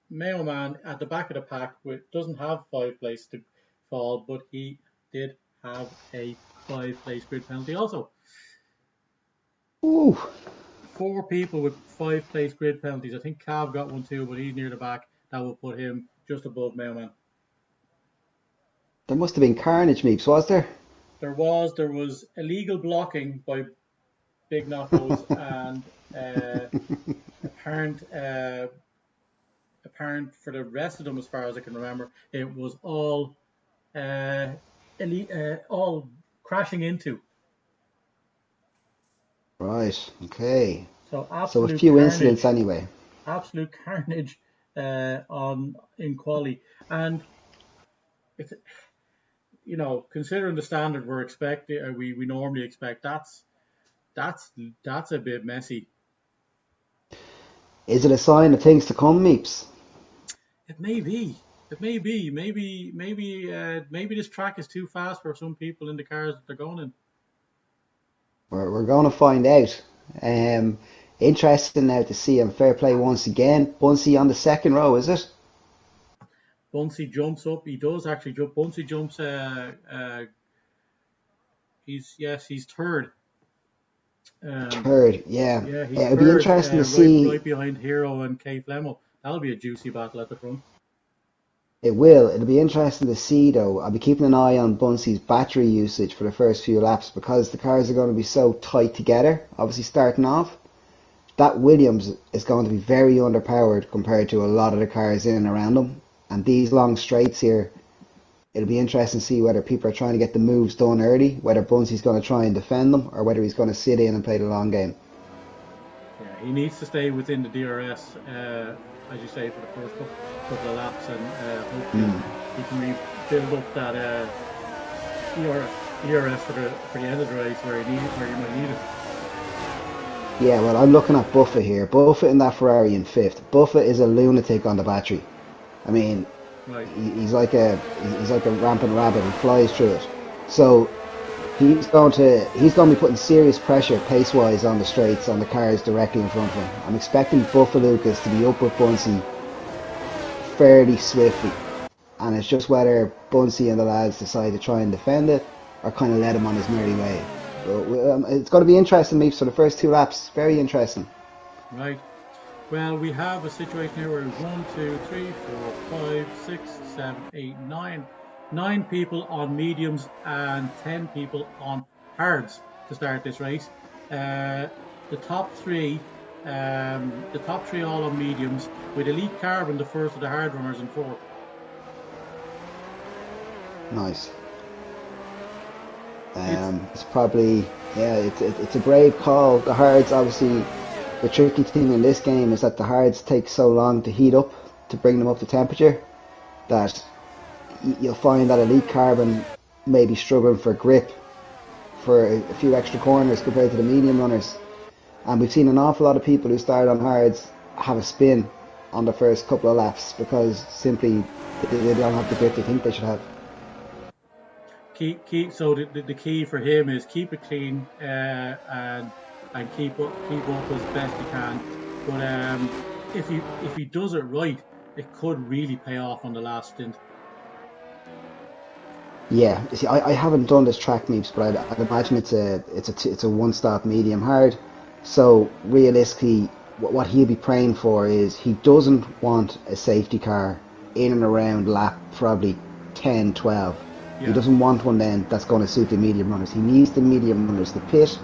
Mayo Man at the back of the pack, which doesn't have 5 places to fall, but he did have a 5 place grid penalty also. Ooh. 4 people with 5 place grid penalties. I think Cav got one too, but he's near the back. That will put him just above Mailman. There must have been carnage, Meeps, was there? There was illegal blocking by Big Knockos and apparent for the rest of them, as far as I can remember, it was all all crashing into. Right. Okay. So So a absolute few carnage. incidents anyway. Absolute carnage in quali, and it's, considering the standard we're expecting, we normally expect, that's a bit messy. Is it a sign of things to come, Meeps? It may be. Maybe this track is too fast for some people in the cars that they're going in. We're going to find out. Um, Interesting now to see him. Fair play once again. Bunsey on the second row, is it? Bunsey jumps up. He does actually jump. Bunsey jumps. He's third. Third, yeah. Yeah, he's It'll be third. interesting to see. Right behind Hero and K Flemo. That'll be a juicy battle at the front. It will. It'll be interesting to see, though. I'll be keeping an eye on Bunsey's battery usage for the first few laps because the cars are going to be so tight together. Obviously, starting off, that Williams is going to be very underpowered compared to a lot of the cars in and around them. And these long straights here, it'll be interesting to see whether people are trying to get the moves done early, whether Bunsey's going to try and defend them, or whether he's going to sit in and play the long game. Yeah, he needs to stay within the DRS, as you say, for the first couple of laps, and hopefully he can rebuild up that DRS for the end of the race where you might need it. Yeah, well, I'm looking at Buffett here. Buffett in that Ferrari in fifth. Buffett is a lunatic on the battery. I mean, right. he's like a rampant rabbit. He flies through it. So he's going to be putting serious pressure pace wise on the straights on the cars directly in front of him. I'm expecting Buffalucas to be up with Bunsey fairly swiftly, and it's just whether Bunsey and the lads decide to try and defend it or kind of let him on his merry way. But, it's going to be interesting, Meeps, for the first 2 laps. Very interesting. Right. Well, we have a situation here where 1, 2, 3, 4, 5, 6, 7, 8, 9. 9 people on mediums and 10 people on hards to start this race. The top three all on mediums, with Elite Carbon the first of the hard runners in fourth. Nice. It's probably, it's a brave call. The hards, obviously, the tricky thing in this game is that the hards take so long to heat up, to bring them up to temperature, that you'll find that Elite Carbon may be struggling for grip for a few extra corners compared to the medium runners. And we've seen an awful lot of people who started on hards have a spin on the first couple of laps because simply they don't have the grip they think they should have. So the key for him is keep it clean and keep up as best he can. But if he does it right, it could really pay off on the last stint. Yeah, you see, I haven't done this track Meeps, but I'd imagine it's a one-stop medium hard. So realistically, what he'll be praying for is he doesn't want a safety car in and around lap probably 10, 12. Yeah. He doesn't want one then that's going to suit the medium runners. He needs the medium runners to pit,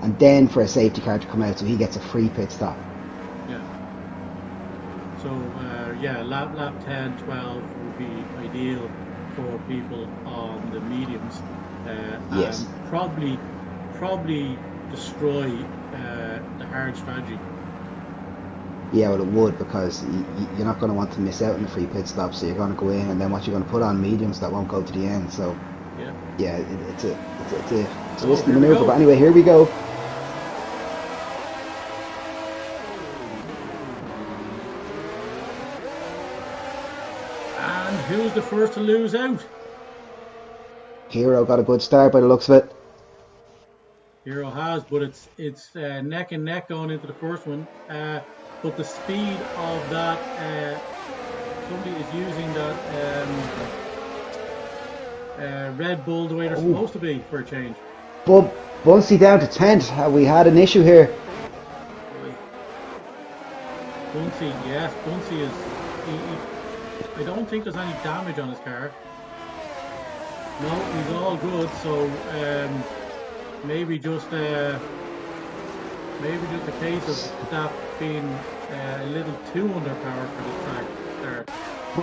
and then for a safety car to come out so he gets a free pit stop. Yeah. So lap 10, 12 would be ideal for people on the mediums. Yes. And probably destroy the hard strategy. Yeah, well, it would, because you're not going to want to miss out on the free pit stop, so you're going to go in, and then what you're going to put on mediums that won't go to the end. So yeah, it's a risky maneuver. But anyway, here we go. And who's the first to lose out? Hero got a good start by the looks of it. Hero has, but it's neck and neck going into the first one. But the speed of that, somebody is using that Red Bull the way they're supposed to be for a change. Bunsey down to 10th. We had an issue here. Bunsey is. I don't think there's any damage on his car. No, he's all good. So maybe just a case of that being a little too underpowered for this track there.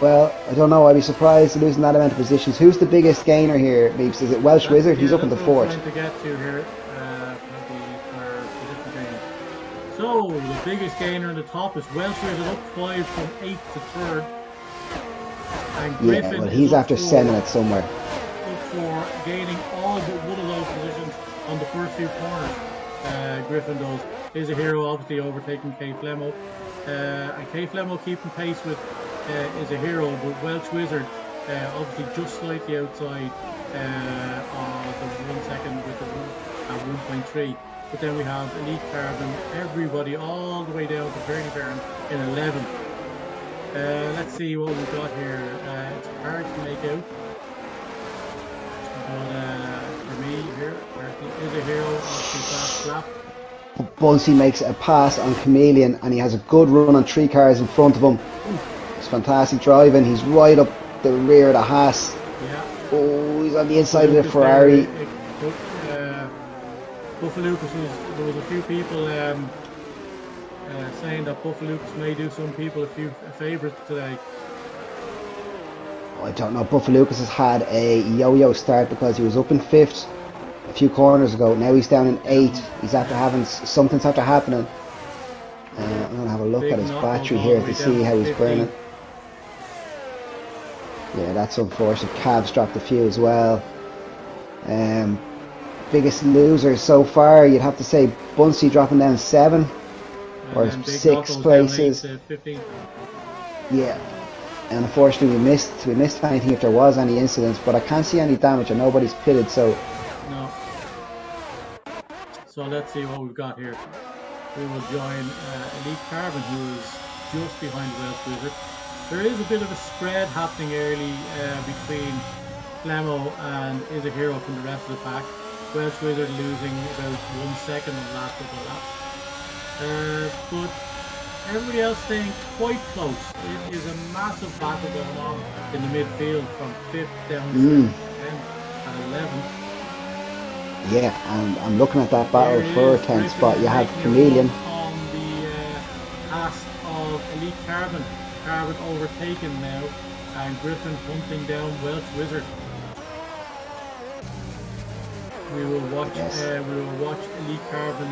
Well, I don't know. I'd be surprised losing that amount of positions. Who's the biggest gainer here, Meeps? Is it Welsh Wizard? He's up in the fourth. Trying to get to here. So the biggest gainer in the top is Welsh Wizard up 5 from 8th to 3rd. And Griffin well, he's after sending it somewhere. Up for gaining all but one of those positions on the first few corners. Griffin does. Is a hero, obviously overtaking K Flemo. And K Flemo keeping pace with is a hero, but Welsh Wizard obviously just slightly outside of the 1 second with the at 1.3. But then we have Elite Carbon, everybody all the way down to Bernie Baron in 11. Let's see what we've got here. It's hard to make out. But for me here, is a hero off the fast lap. Bunsey makes a pass on Chameleon, and he has a good run on 3 cars in front of him. It's fantastic driving. He's right up the rear of the Haas. Yeah. Oh, he's on the inside of the Ferrari. Buffalocus there was a few people saying that Buffalocus may do some people a favour today. I don't know. Buffalocus has had a yo-yo start because he was up in 5th a few corners ago. Now he's down in 8th. He's after having something's after happening. I'm gonna have a look at his battery here to see how he's burning. Yeah, that's unfortunate. Cabs dropped a few as well. Biggest loser so far, you'd have to say Bunsey dropping down 7 or 6 places. Yeah, and unfortunately we missed anything if there was any incidents, but I can't see any damage and nobody's pitted, so no. So let's see what we've got here. We will join Elite Carbon, who is just behind Welsh Wizard. There is a bit of a spread happening early between Flemo and Is a Hero from the rest of the pack. Welsh Wizard losing about 1 second on the last couple of laps. But everybody else staying quite close. It is a massive battle going on in the midfield from 5th down to 10th and 11th. Yeah, and I'm looking at that battle for a 10th spot. You have Chameleon on the pass of Elite Carbon. Carbon overtaken now, and Griffin hunting down Welsh Wizard. We will watch. We will watch Elite Carbon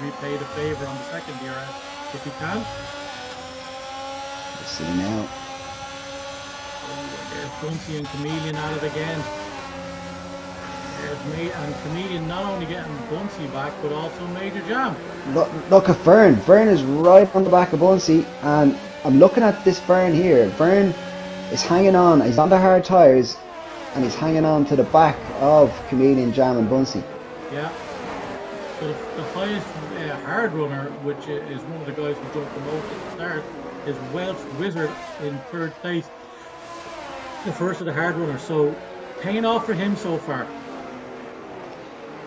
repay the favour on the second DRS if he can. Let's see now. Oh, there's Bunsey and Chameleon at it again. And Chameleon not only getting Bunsey back, but also Major Jam. Look at Vern. Vern is right on the back of Bunsey, and I'm looking at this Vern here. Vern is hanging on. He's on the hard tyres, and he's hanging on to the back of Chameleon, Jam, and Bunsey. Yeah. So the highest hard runner, which is one of the guys who jumped the most at the start, is Welsh Wizard in third place. The first of the hard runners. So paying off for him so far.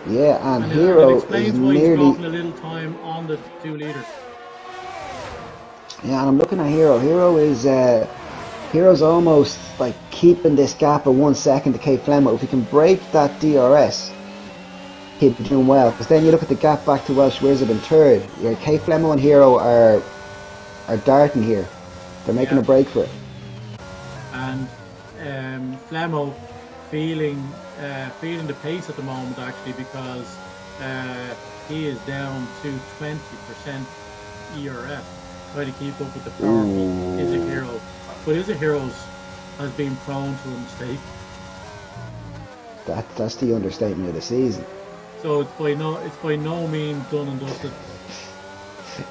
Yeah, and it Hero is explains why he's nearly. dropping a little time on the 2 litres. Yeah, and I'm looking at Hero. Hero's almost like keeping this gap of 1 second to Kate Flemo. If he can break that DRS, he'd be doing well. Because then you look at the gap back to Welsh Wizard in third. Yeah, Kate Flemo and Hero are darting here. They're making a break for it. And Flemo feeling the pace at the moment, actually, because he is down to 20% ERF, trying to keep up with the powerful Is a Hero. But Is a Heroes has been prone to a mistake. That's the understatement of the season. So it's by no means done and dusted.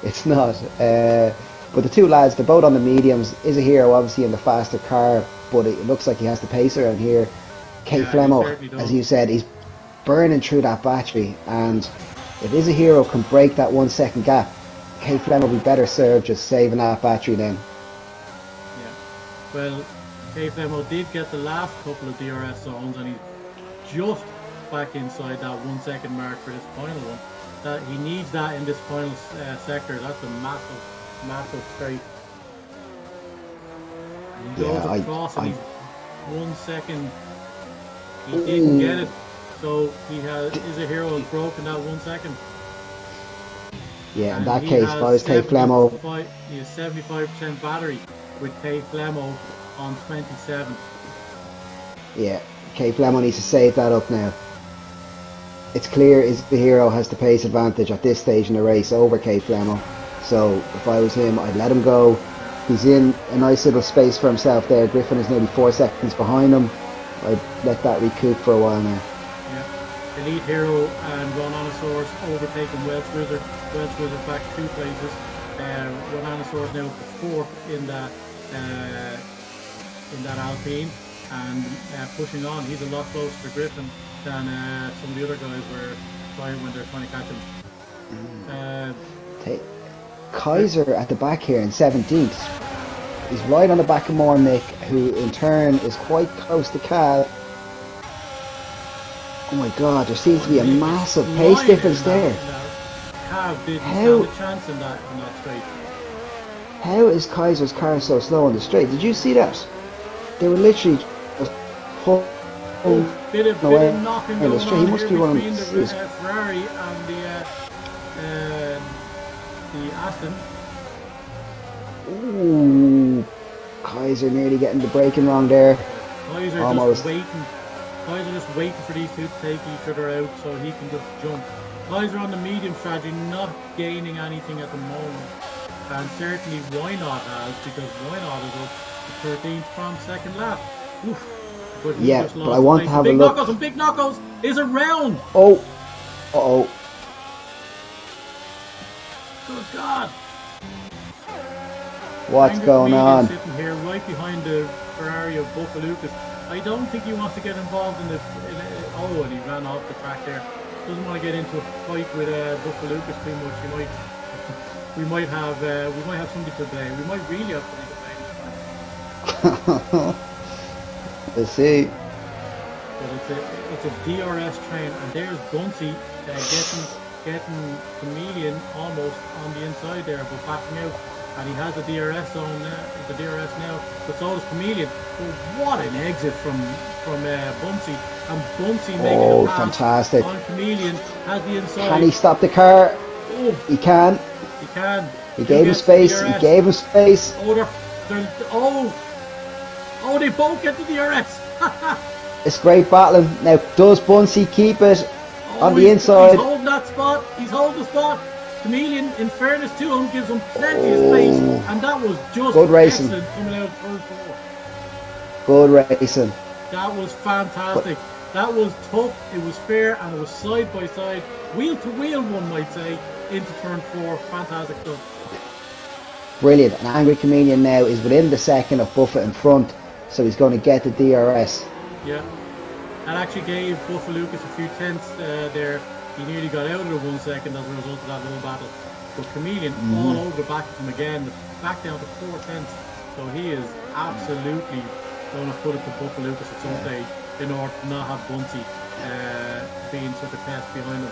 It's not. But the two lads, they're both on the mediums. Is a Hero obviously in the faster car, but it looks like he has the pacer. And here, Kate Flemo, as you said, he's burning through that battery. And if Is a Hero can break that 1 second gap, Kate Flemo will be better served just saving that battery then. Yeah. Well, Kate Flemo did get the last couple of DRS zones, and he's just back inside that 1 second mark for this final one. That he needs that in this final sector. That's a massive straight. And he goes across, and he's 1 second. He didn't get it, so Is a Hero has broken that 1 second. Yeah, in that case, if I was Kate Flemo, he has 75% battery with Kate Flemo on 27. Yeah, Kate Flemo needs to save that up now. It's clear Is the Hero has the pace advantage at this stage in the race over Kate Flemo. So if I was him, I'd let him go. He's in a nice little space for himself there. Griffin is nearly 4 seconds behind him. I'd let that recoup for a while now. Yeah. Elite Hero and Ronanosaurus overtaking Welsh Wizard. Welsh Wizard back 2 places. Ronanosaurus now fourth in that Alpine, and pushing on. He's a lot closer to Griffin than some of the other guys were trying when they're trying to catch him. Kaiser at the back here in 17th. He's right on the back of Mormick, who in turn is quite close to Cal. Oh my god, there seems to be a massive pace difference there. Cav didn't stand a chance in that straight. How is Kaiser's car so slow on the straight? Did you see that? They were literally just pulling bit of knocking in the straight. He must be one of the Ferrari and the Aston. Ooh, Kaiser nearly getting the braking wrong there. Kaiser almost just waiting for these two to take each other out so he can just jump. Kaiser on the medium strategy, not gaining anything at the moment. And certainly Why Not has, because Why Not is up to 13th from second lap. Oof. But yeah, but I want to have a look. Knuckles and Big Knuckles is around. Oh, uh-oh. Good God. What's going on? Sitting here right behind the Ferrari of Buffa Lucas. I don't think he wants to get involved in oh, and he ran off the track there. Doesn't want to get into a fight with Buffa Lucas too much. We might have somebody to blame. We might really have somebody to blame. Let's see. But it's a DRS train, and there's Bunsey getting Chameleon almost on the inside there, but backing out. And he has the DRS zone now, but so does Chameleon. But what an exit from Bunsey, and Bunsey making a pass fantastic on Chameleon, has the inside. Can he stop the car? Oh, he can. He can. He gave him space. He gave him space. Oh, they both get the DRS. It's great battling. Now, does Bunsey keep it on the inside? He's holding that spot. He's holding the spot. Chameleon, in fairness to him, gives him plenty of space, and that was just good racing. Excellent coming out first four. Good racing. That was fantastic. That was tough, it was fair, and it was side by side, wheel to wheel, one might say, into turn 4. Fantastic stuff. Brilliant. An Angry Chameleon now is within the second of Buffett in front, so he's going to get the DRS. Yeah, that actually gave Buffa Lucas a few tenths there. He nearly got out of the 1 second as a result of that little battle. But Chameleon all over the back of him again, back down to 4 tenths. So he is absolutely going to put it to Buffa Lucas at some stage in order to not have Bunty being such a pest behind him.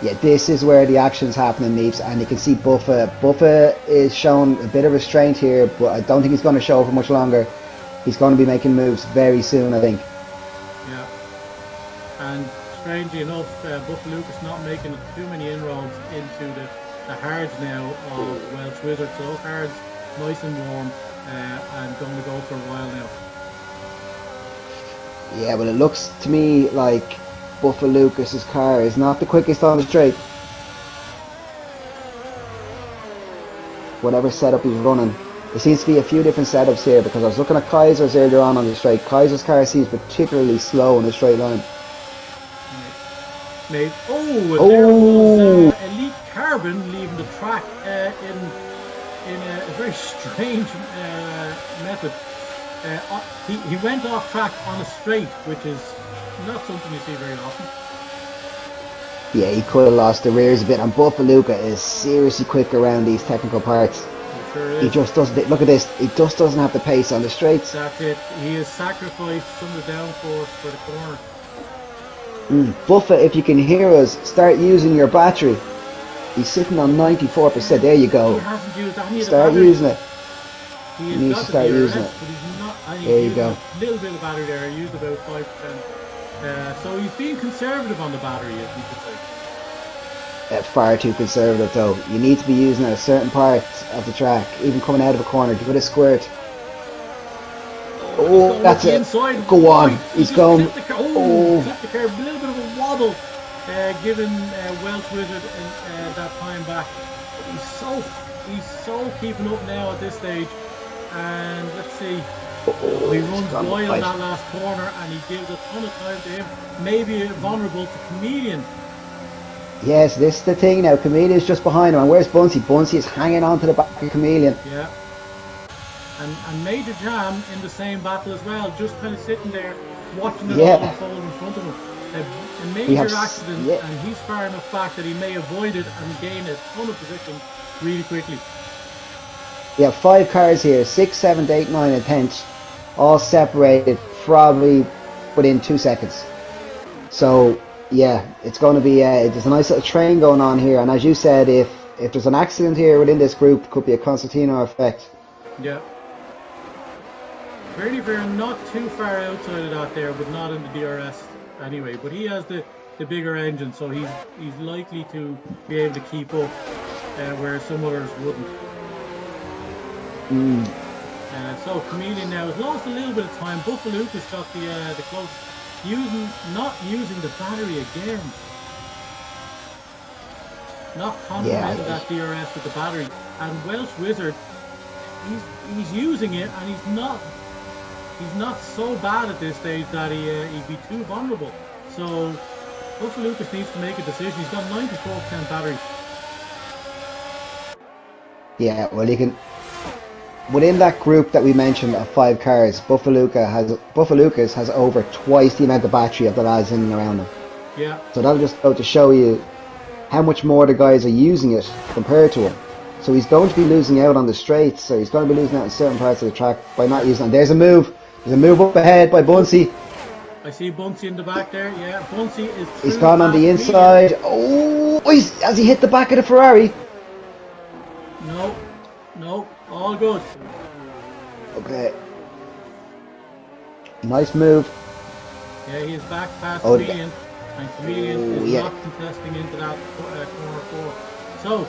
Yeah, this is where the action's happening, Meeps, and you can see Buffa. Buffa is showing a bit of restraint here, but I don't think he's going to show for much longer. He's going to be making moves very soon, I think. Yeah, and strangely enough, Buffa Lucas not making too many inroads into the hards now of Welsh Wizard. So those hards nice and warm and going to go for a while now. Yeah, well, it looks to me like Buffa Lucas's car is not the quickest on the straight. Whatever setup he's running. There seems to be a few different setups here, because I was looking at Kaiser's earlier on the straight. Kaiser's car seems particularly slow in the straight line. There was Elite Carbon leaving the track in a very strange method. He went off track on a straight, which is not something you see very often. Yeah, he could have lost the rears a bit, and Buffa Luca is seriously quick around these technical parts. Sure he just doesn't, look at this, he just doesn't have the pace on the straights. That's it, he has sacrificed some of the downforce for the corner. Buffa, if you can hear us, start using your battery. He's sitting on 94%, there you go. He hasn't used that. Start using it. He needs to start using it. But he's not, there you go. A little bit of battery there, he used about 5%. So he's being conservative on the battery, as you could say. Far too conservative though. You need to be using it at certain parts of the track, even coming out of a corner. Give it a squirt. Oh, that's it. Inside. Go on. He's going. Clipped the curve. A little bit of a wobble, given Welsh Wizard that time back. He's so keeping up now at this stage. And let's see. He runs wide on that last corner, and he gives a ton of time to him. Maybe vulnerable to Chameleon. Yes, this is the thing now. Chameleon's just behind him, and where's Bunsey? Bunsey is hanging on to the back of Chameleon. Yeah. And Major Jam in the same battle as well, just kind of sitting there watching it all unfold in front of him. A major accident, and he's far enough back that he may avoid it and gain a ton of position really quickly. We have 5 cars here, 6, 7, 8, 9 and 10, all separated probably within 2 seconds. So yeah, it's going to be there's a nice little train going on here, and as you said, if there's an accident here within this group, it could be a Constantino effect. Yeah. Really fair, not too far outside of that there, but not in the DRS anyway. But he has the bigger engine, so he's likely to be able to keep up where some others wouldn't. So Chameleon now has lost a little bit of time. Buffa Lucas got the closest. Not using the battery again. Not complementing that DRS with the battery. And Welsh Wizard, he's using it, and he's not so bad at this stage that he'd be too vulnerable. So Buffa Lucas needs to make a decision. He's got 94% battery. Yeah, well, you can. Within that group that we mentioned of 5 cars, Buffa Lucas has over twice the amount of battery of the lads in and around him. Yeah. So that'll just go to show you how much more the guys are using it compared to him. So he's going to be losing out on the straights, so he's going to be losing out in certain parts of the track by not using it. There's a move. There's a move up ahead by Bunsey. I see Bunsey in the back there. Yeah, Bunsey is. He's gone on the inside. Oh, has he hit the back of the Ferrari? No, all good. Okay. Nice move. Yeah, he is back past Chameleon, and Chameleon is not contesting into that corner 4. So,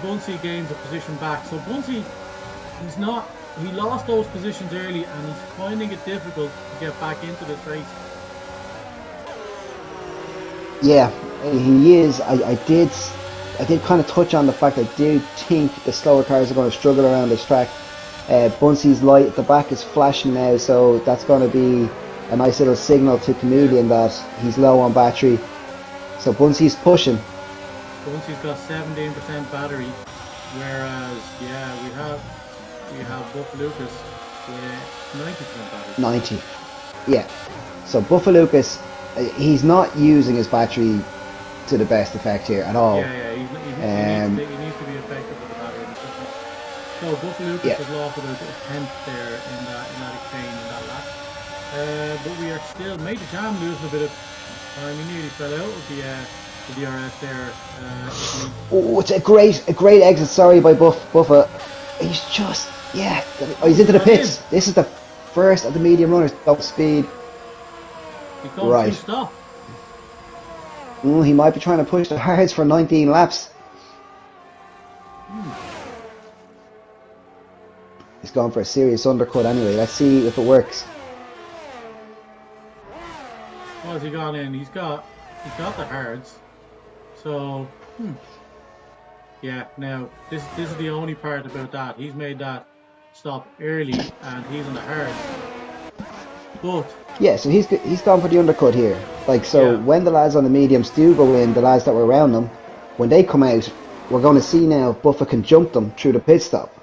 Bunsey gains a position back. So Bunsey, he lost those positions early, and he's finding it difficult to get back into this race. Yeah, he is. I did kind of touch on the fact I do think the slower cars are going to struggle around this track. Bunsey's light at the back is flashing now, so that's going to be a nice little signal to Chameleon that he's low on battery. So Buncey's pushing. Buncey's got 17% battery, whereas we have Buff Lucas with 90% battery. 90. Yeah. So Buffa Lucas, he's not using his battery to the best effect here at all. Yeah, he needs to be effective with the battery. So Buff Lucas has lost about a tenth there in that exchange in that lap. But we are still Major Jam losing a bit of time. He nearly fell out of the DRS there. Oh, it's a great exit. Sorry by Buffa. He's just he's into the pits. This is the first of the medium runners. Top speed. He's going to stop. He might be trying to push the hards for 19 laps. He's going for a serious undercut anyway. Let's see if it works. What has he gone in? He's got the hards. So yeah. Now this is the only part about that. He's made that stop early, and he's in the hards. But yeah, so he's gone for the undercut here. Like, so when the lads on the mediums do go in, the lads that were around them, when they come out, we're going to see now if Buffa can jump them through the pit stop.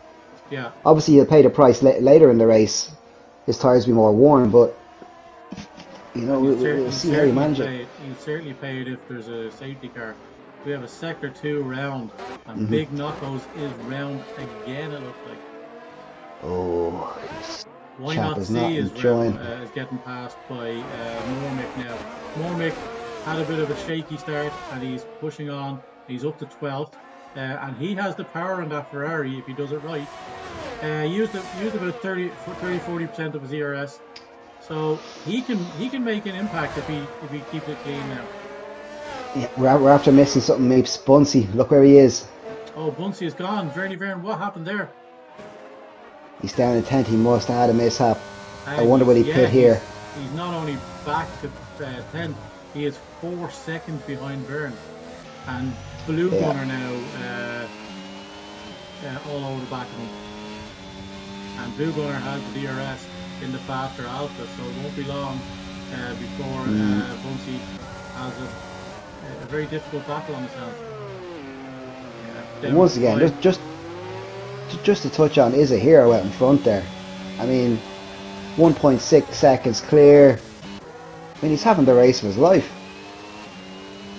Yeah. Obviously, he'll pay the price later in the race. His tyres will be more worn, but you know, we'll see how he manages it. He'll certainly pay it if there's a safety car. We have a sector 2 round, and Big Knockos is round again. It looks like. Oh. Why Not See is getting passed by Mormick now. Mormick had a bit of a shaky start, and he's pushing on. He's up to 12th, and he has the power on that Ferrari if he does it right. Used about 30-40% of his ERS, so he can make an impact if he keeps it clean now. Yeah, we're after missing something. Meeps. Buncey, look where he is. Oh, Buncey is gone. Vern, what happened there? He's down in 10th. He must have had a mishap. I wonder what he pit here. He's not only back to 10th, he is 4 seconds behind Vern. And Blue Gunner now all over the back of him. And Blue Gunner has the DRS in the faster Alpha, so it won't be long before Buncey has a very difficult battle on his hands. Once again, just to touch on, is a hero out in front there. I mean, 1.6 seconds clear. I mean, he's having the race of his life.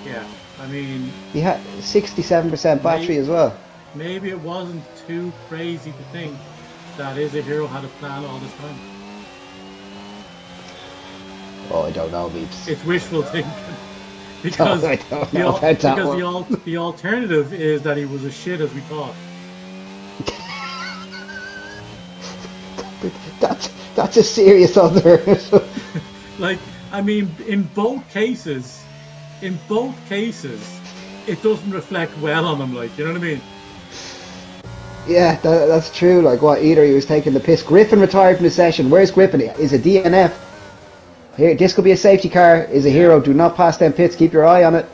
Yeah, I mean, he had 67% battery as well. Maybe it wasn't too crazy to think that Is a Hero had a plan all this time. Oh, I don't know, Meeps. It's wishful thinking. Because the alternative is that he was as shit as we thought. That's a serious alternative. Like, I mean, in both cases, it doesn't reflect well on him. Like, you know what I mean? Yeah, that's true. Like, what? Either he was taking the piss. Griffin retired from the session. Where's Griffin? Is a DNF. Here, this could be a safety car. Is a hero. Do not pass them pits. Keep your eye on it.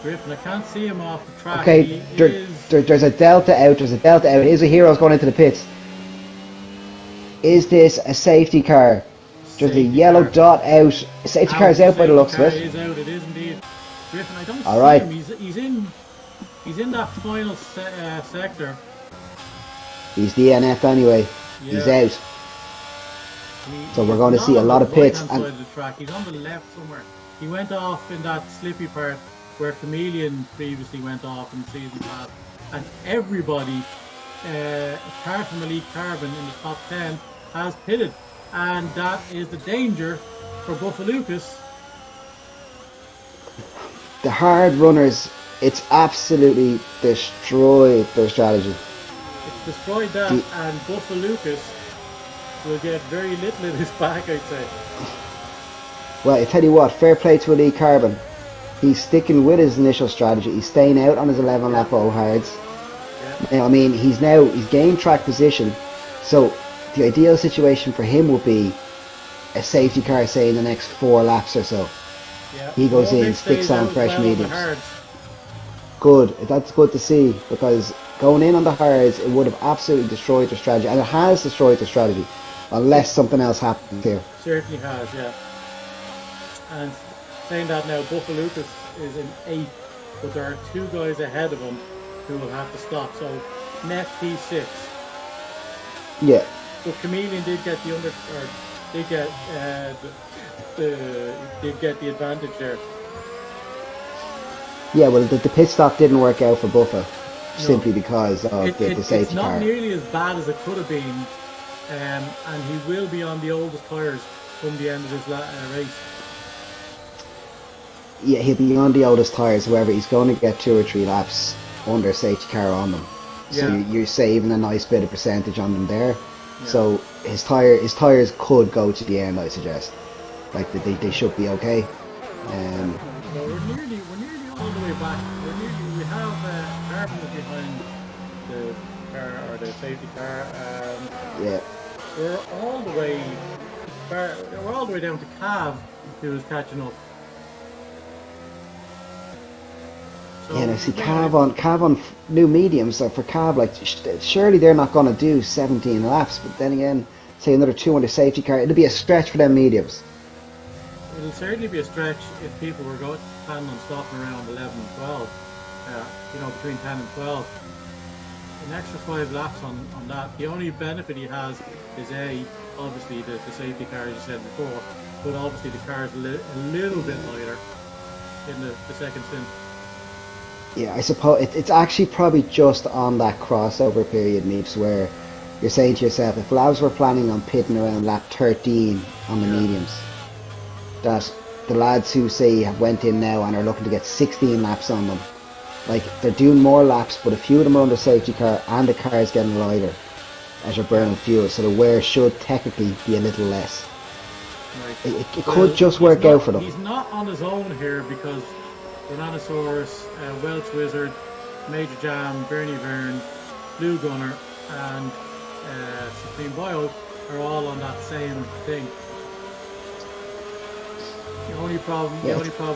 Griffin, I can't see him off the track. Okay, there's a delta out. Is a hero's going into the pits. Is this a safety car? There's a yellow dot out. Safety car is out by the looks of it. It is out. It is indeed. Griffin, I don't see him. He's in that final sector. He's DNF anyway. Yeah. He's out. So we're going to see a lot of pits. Side of the track. He's on the left somewhere. He went off in that slippy part where Chameleon previously went off in the season past. And everybody, apart from Elite Carbon in the top 10, has pitted. And that is the danger for Buffa Lucas. The hard runners, it's absolutely destroyed their strategy. It's destroyed that, and Buffa Lucas will get very little in his back, I'd say. Well, I tell you what, fair play to Elite Carbon. He's sticking with his initial strategy. He's staying out on his 11 lap hards. Yeah. I mean, he's gained track position. So the ideal situation for him would be a safety car, say in the next 4 laps or so. Yeah. He goes in, sticks on fresh mediums. Good. That's good to see, because going in on the hards, it would have absolutely destroyed their strategy, and it has destroyed their strategy. unless something else happens here. Certainly has, yeah. And saying that now, Buffa Lucas is in 8th, but there are 2 guys ahead of him who will have to stop. So net P6. Yeah. But Chameleon did get the did get did get the advantage there. Yeah, well, the pit stop didn't work out for Buffa No. simply because of the safety it's not car. nearly as bad as it could have been, and he will be on the oldest tyres come the end of this race. Yeah, he'll be on the oldest tyres. However, he's going to get 2 or 3 laps under safety car on them. So Yeah. you're saving a nice bit of percentage on them there. Yeah. So his tyres could go to the end, I suggest. Like they should be okay. So we're nearly all the way back. We have Carbon behind the car or the safety car. Yeah. We're all the way down to Cav, who is catching up. So Yeah, now see Cav on new mediums. So for Cav, like surely they're not going to do 17 laps. But then again, say another 2 on the safety car, it'll be a stretch for them mediums. It'll certainly be a stretch if people were planning on stopping around 11 and 12. Between 10 and 12. An extra 5 laps on that. The only benefit he has is obviously the safety car, as you said before, but obviously the car is a little bit lighter in the second stint. Yeah, I suppose it's actually probably just on that crossover period, Meeps, where you're saying to yourself, if Labs were planning on pitting around lap 13 on the mediums, that the lads who say have went in now and are looking to get 16 laps on them, like they're doing more laps, but a few of them are under safety car and the car is getting lighter as you're burning fuel, so the wear should technically be a little less. Right. It could just work out for them. He's not on his own here because Renanosaurus, Welsh Wizard, Major Jam, Bernie Verne, Blue Gunner, and Supreme Bio are all on that same thing. The only problem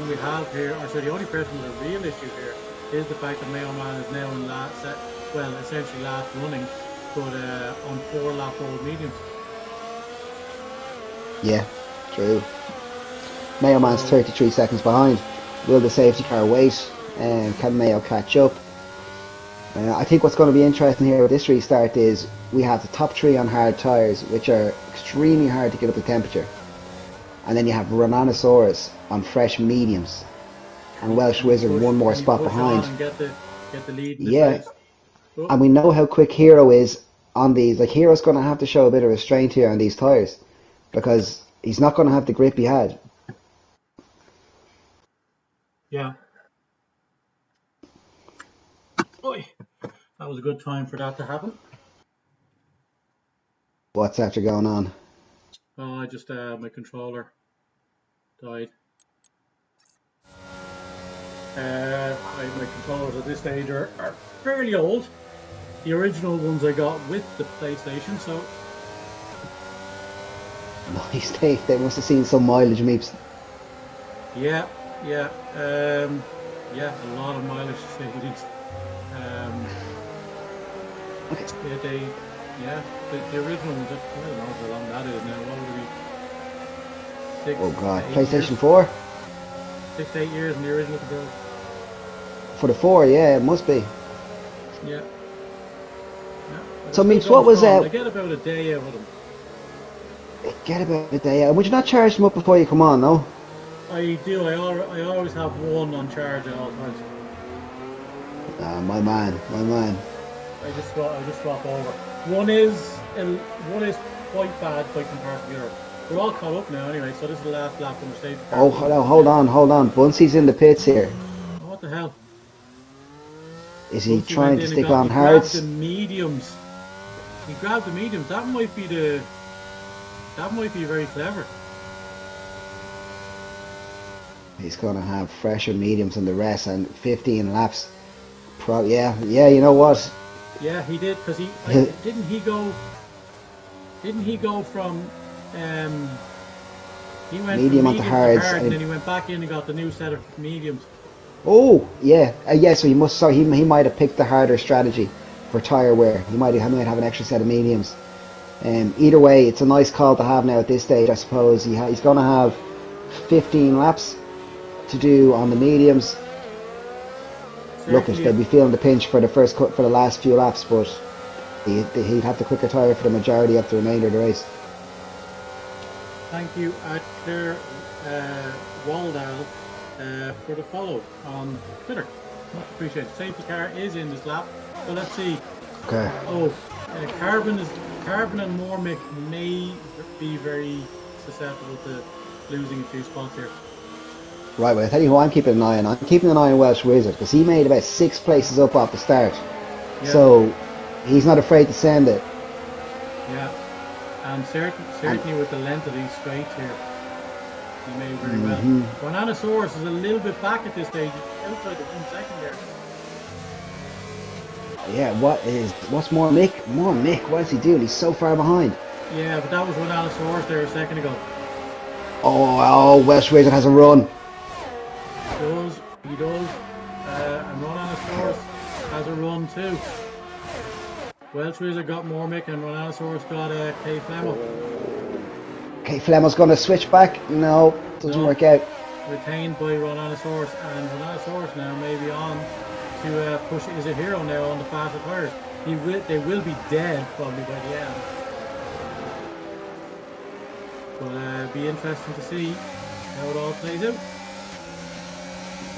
we have here, the only person with a real issue here, is the fact that Mayo Man is now in essentially last running, but on 4 lap old mediums. Yeah, true. Mayo Man's 33 seconds behind. Will the safety car wait? Can Mayo catch up? I think what's going to be interesting here with this restart is we have the top 3 on hard tyres, which are extremely hard to get up the temperature. And then you have Renanosaurus on fresh mediums. And Welsh Wizard one more spot behind. And get the lead in the Yeah. Oh. And we know how quick Hero is on these. Like Hero's going to have to show a bit of restraint here on these tyres. Because he's not going to have the grip he had. Yeah. Boy, that was a good time for that to happen. What's after going on? Oh, I just my controller died. My controllers at this stage are fairly old. The original ones I got with the PlayStation, so Nice, they must have seen some mileage, Meeps. yeah, a lot of mileage to say the least. Okay. The original ones. I don't know how long that is now. What would it be? 6, Oh god, 8 PlayStation years? 4? 6 to 8 years in the original control. For the 4, yeah, it must be. Yeah. So, Meeps, what was I get about a day out of them. Get about a day out. Would you not charge them up before you come on, no? I do. I always have one on charge at all times. My man. I just swap over. One is quite bad by comparison to the other. We're all caught up now anyway, so this is the last lap on the stage. Oh, hold on. Bunsey's in the pits here. Oh, what the hell? Is he Once he trying went to in stick and on he grabbed hards? the mediums. He grabbed the mediums. That might be very clever. He's going to have fresher mediums than the rest and 15 laps. Yeah, you know what? Yeah, he did, because didn't he go from he went Medium from onto medium hards to hard, and and then he went back in and got the new set of mediums. Oh, yeah. So he might have picked the harder strategy for tyre wear. He might have an extra set of mediums. Either way, it's a nice call to have now at this stage, I suppose. He's going to have 15 laps to do on the mediums. Look, they'll be feeling the pinch for the last few laps, but he'd have the quicker tyre for the majority of the remainder of the race. Thank you, Claire Waldal, for the follow on Twitter. Much appreciated. Safety car is in this lap, so let's see. Okay. Oh, Carbon and Mormick may be very susceptible to losing a few spots here. Right, well, I'll tell you who I'm keeping an eye on. I'm keeping an eye on Welsh Wizard, because he made about 6 places up off the start. Yeah. So he's not afraid to send it. Yeah, and certainly with the length of these straights here, he may very well. Bananasaurus is a little bit back at this stage, outside of 1 second there. Yeah, what's more Mick? What is he doing? He's so far behind. Yeah, but that was Bananasaurus there a second ago. Oh, Welsh Wizard has a run. He does. And Bananasaurus has a run too. Welsh Wizard got Mormick and Bananasaurus got K Flemo. K Flemo's going to switch back. No, doesn't work out. Retained by Bananasaurus, and Bananasaurus now may be on to push Is a Hero now on the faster tires. They will be dead probably by the end. But be interesting to see how it all plays out.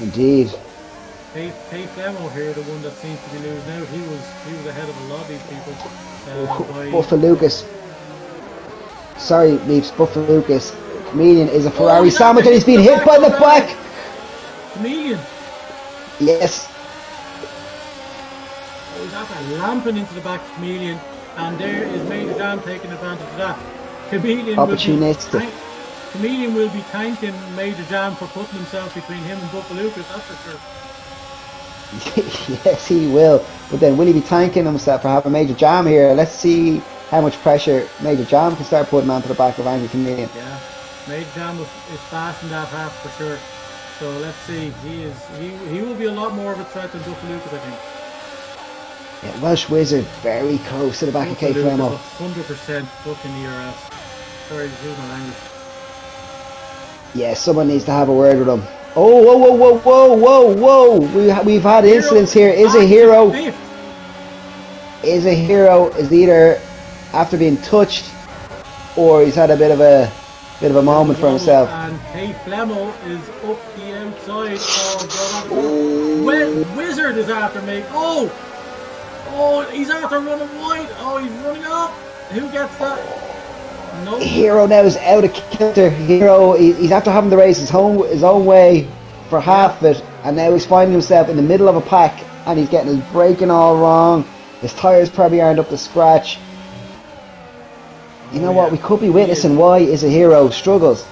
Indeed. K Flemo here, the one that seems to be losing out. He was ahead of a lot of these people. Buffa Lucas. Sorry, Meeps, Buffa Lucas. Chameleon is a Ferrari sandwich and he's been hit by the back. Chameleon? Yes. Oh, he's after lamping into the back of Chameleon, and there is Major Jam taking advantage of that. Chameleon will be thanking Major Jam for putting himself between him and Buffa Lucas, that's for sure. Yes, he will. But then will he be thanking himself for having Major Jam here? Let's see how much pressure Major Jam can start putting onto the back of Angry Chameleon. Yeah, Major Jam is fast in that half for sure. So let's see. He will be a lot more of a threat than Buffa Lucas, I think. Yeah, Welsh Wizard very close to the back of K Flemo. 100% booking the ERS. Sorry, this is my language. Yeah, someone needs to have a word with him. Whoa! We've had incidents here. Is a Hero is either after being touched, or he's had a bit of a moment for himself. And K Flemo is up the outside. Wizard is after me. Oh, he's after running wide. Oh, he's running up. Who gets that? No. Hero now is out of kilter. Hero, he's after having the race his own way for half of it, and now he's finding himself in the middle of a pack, and he's getting his braking all wrong. His tyres probably aren't up to scratch. You know what? We could be witnessing why Is a Hero struggles.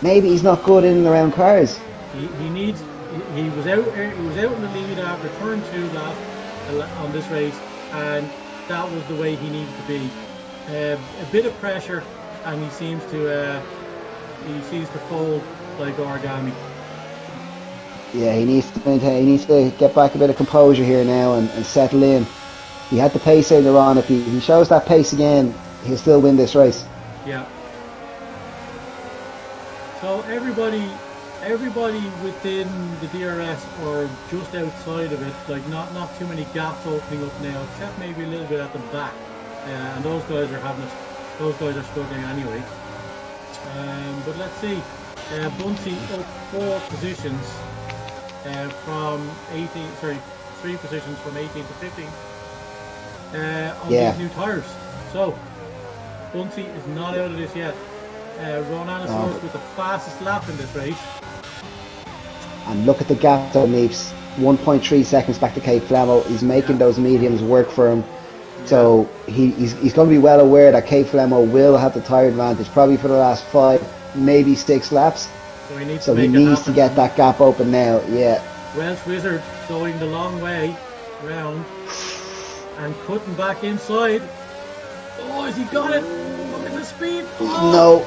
Maybe he's not good in and around cars. He was out in the lead after turn 2 lap on this race, and that was the way he needed to be. A bit of pressure, and he seems to fold like origami. Yeah, he needs to maintain. He needs to get back a bit of composure here now and settle in. He had the pace earlier on. If he shows that pace again, he'll still win this race. Yeah. So everybody within the DRS or just outside of it, like not too many gaps opening up now, except maybe a little bit at the back. And those guys are struggling anyway. But let's see. Bunsey up 4 positions from 3 positions from 18 to 15 on these new tyres. So Bunsey is not out of this yet. Ronanasaurus with the fastest lap in this race. And look at the gap though, Meeps. 1.3 seconds back to K Flemo. He's making those mediums work for him. So he's going to be well aware that K Flemo will have the tyre advantage probably for the last 5, maybe 6 laps. So he needs to get that gap open now. Yeah. Welsh Wizard going the long way round and cutting back inside. Oh, has he got it? Look at the speed. No.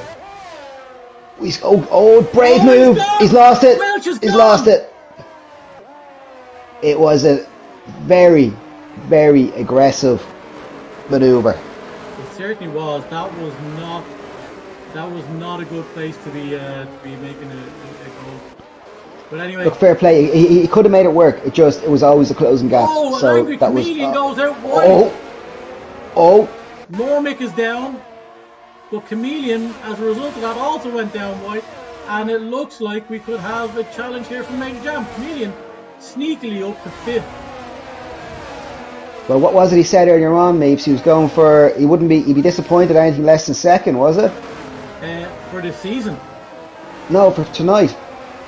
Brave move. He's lost it. He's lost it. It was a very, very aggressive maneuver. It certainly was. That was not a good place to be making a goal. But anyway. Look, fair play. He could have made it work. It was always a closing gap. Oh, an So angry that was. Chameleon goes out Oh, wide. oh. Mormick is down, but Chameleon, as a result of that, also went down wide. And it looks like we could have a challenge here from Major Jam. Chameleon sneakily up to 5th. Well, what was it he said earlier on, Meeps? He was going for. He'd be disappointed at anything less than 2nd, was it? For this season. No, for tonight.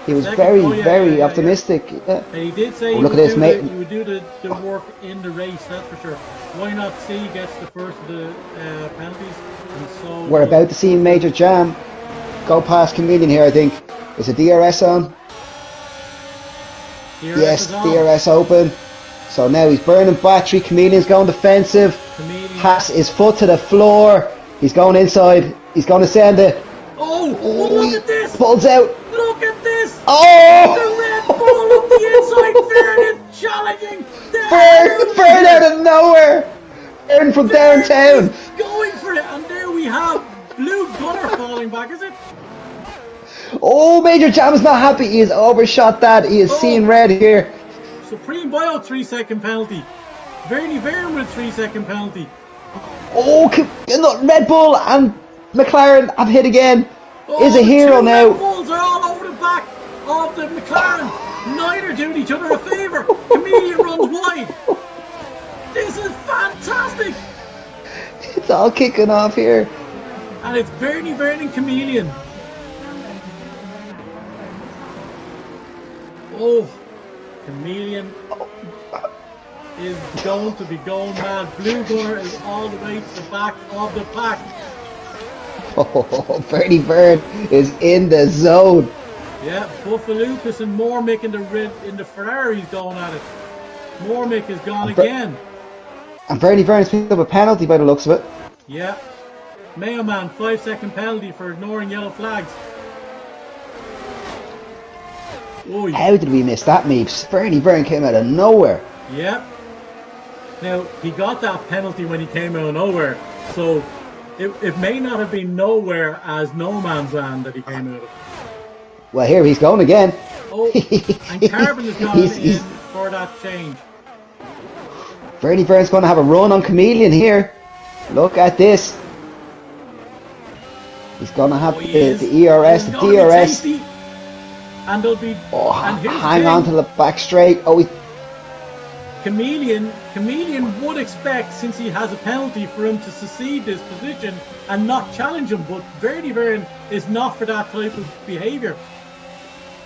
He was very optimistic. Yeah. And he did say he would do the work in the race, that's for sure. Why not see he gets the first of the penalties? And so we're about to see Major Jam go past Chameleon here, I think. Is it DRS on? Yes, DRS open. So now he's burning battery. Chameleon's going defensive. Has his foot to the floor. He's going inside. He's going to send it. Oh, look at this! Pulls out. Look at this! Oh! The Red Bull up the inside. Fern is challenging. Fern out of nowhere. Fern from downtown. Going for it, and there we have Blue Gunner falling back. Is it? Oh, Major Jam is not happy. He has overshot that. He is seeing red here. Supreme Bio 3-second penalty. Vernie Vern with a 3-second penalty. Oh, Red Bull and McLaren have hit again. Is a hero now. Red Bulls are all over the back of the McLaren. Neither doing each other a favour. Chameleon runs wide. This is fantastic. It's all kicking off here. And it's Vernie Vern and Chameleon. Oh, Chameleon is going to be going mad. Blue Gunner is all the way to the back of the pack. Oh, Vernie Vern is in the zone. Yeah, Buffalupus and Mormick in the Ferraris going at it. Mormick is gone again. And Vernie Vern has picked up a penalty by the looks of it. Yeah. Mayo Man, 5-second penalty for ignoring yellow flags. Oy. How did we miss that, Meeps? Vernie Vern came out of nowhere. Yeah. Now, he got that penalty when he came out of nowhere, so it may not have been nowhere as no man's land that he came out of. Well, here he's going again. Oh, and Carbon has gone in for that change. Vernie Vern's going to have a run on Chameleon here. Look at this. He's going to have the ERS, the DRS. And there'll be. Oh, hang on to the back straight. Oh, Chameleon would expect, since he has a penalty, for him to secede this position and not challenge him. But Vernie Vern is not for that type of behaviour.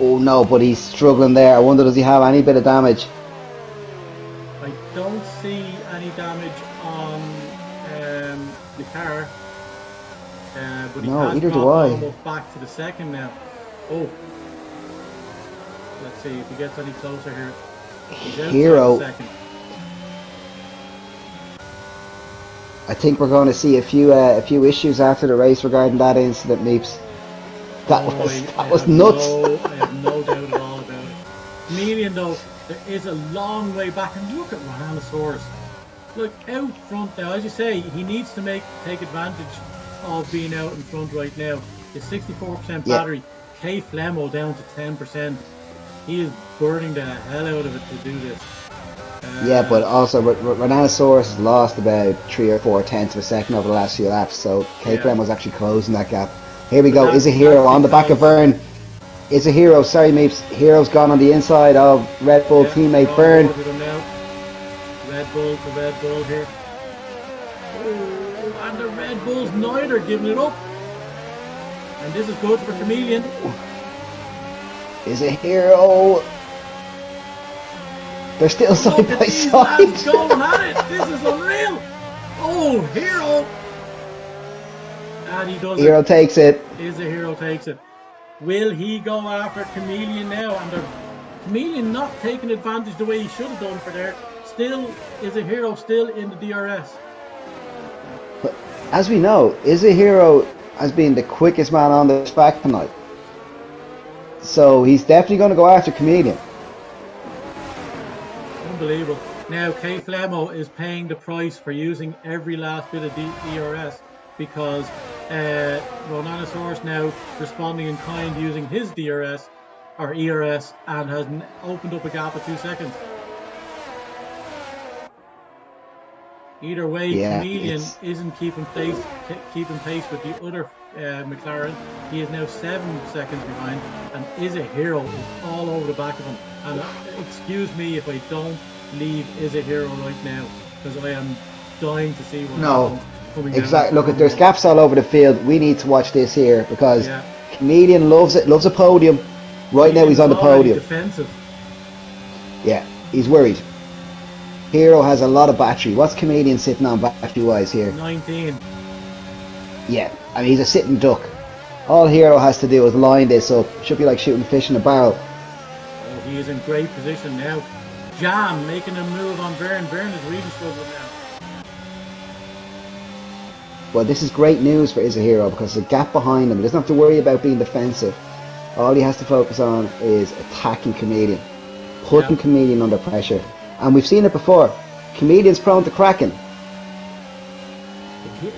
Oh no, but he's struggling there. I wonder, does he have any bit of damage? I don't see any damage on the car. But he has neither do dropped I. almost back to the second now. Oh. Let's see if he gets any closer here. Hero. I think we're going to see a few issues after the race regarding that incident, Meeps. That was nuts. I have no doubt at all about it. Chameleon, though, there is a long way back, and look at Rhinosaurus. Look out front now. As you say, he needs to take advantage of being out in front right now. His 64% battery, K Flemo down to 10%. He is burning the hell out of it to do this. Yeah, but also Rhinosaurus has lost about 3 or 4 tenths of a second over the last few laps, so K Flem was actually closing that gap. Here we go. Is a hero on the back of Vern. Is a hero. Sorry, Meeps. Hero's gone on the inside of Red Bull teammate Vern. Red Bull to Red Bull here. Oh, and the Red Bulls neither giving it up. And this is good for Chameleon. Is a hero. They're still side by side. Going at it. This is unreal. Oh, hero. And he does Hero takes it. Is a hero takes it. Will he go after Chameleon now? And Chameleon not taking advantage the way he should have done for there. Still is a hero still in the DRS. But as we know, is a hero has been the quickest man on the track tonight. So he's definitely going to go after Chameleon. Unbelievable. Now, K Flemo is paying the price for using every last bit of DRS because Ronanosaurus now responding in kind using his DRS or ERS and has opened up a gap of 2 seconds. Either way, Yeah, Chameleon isn't keeping pace with the other McLaren. He is now 7 seconds behind, and Is a Hero is all over the back of him. And excuse me if I don't leave Is a Hero right now, because I am dying to see what happens coming exactly. down. Look, there's gaps all over the field. We need to watch this here because Comedian loves it, loves a podium. Right now he's on the podium. Defensive. Yeah, he's worried. Hero has a lot of battery. What's Comedian sitting on battery-wise here? 19. Yeah, I mean, he's a sitting duck. All Hero has to do is line this up. Should be like shooting fish in a barrel. Oh, he is in great position now. Jam making a move on Verne. Verne is really struggling now. Well, this is great news for Is a Hero because there's a gap behind him. He doesn't have to worry about being defensive. All he has to focus on is attacking Comedian. Putting Comedian under pressure. And we've seen it before. Comedian's prone to cracking.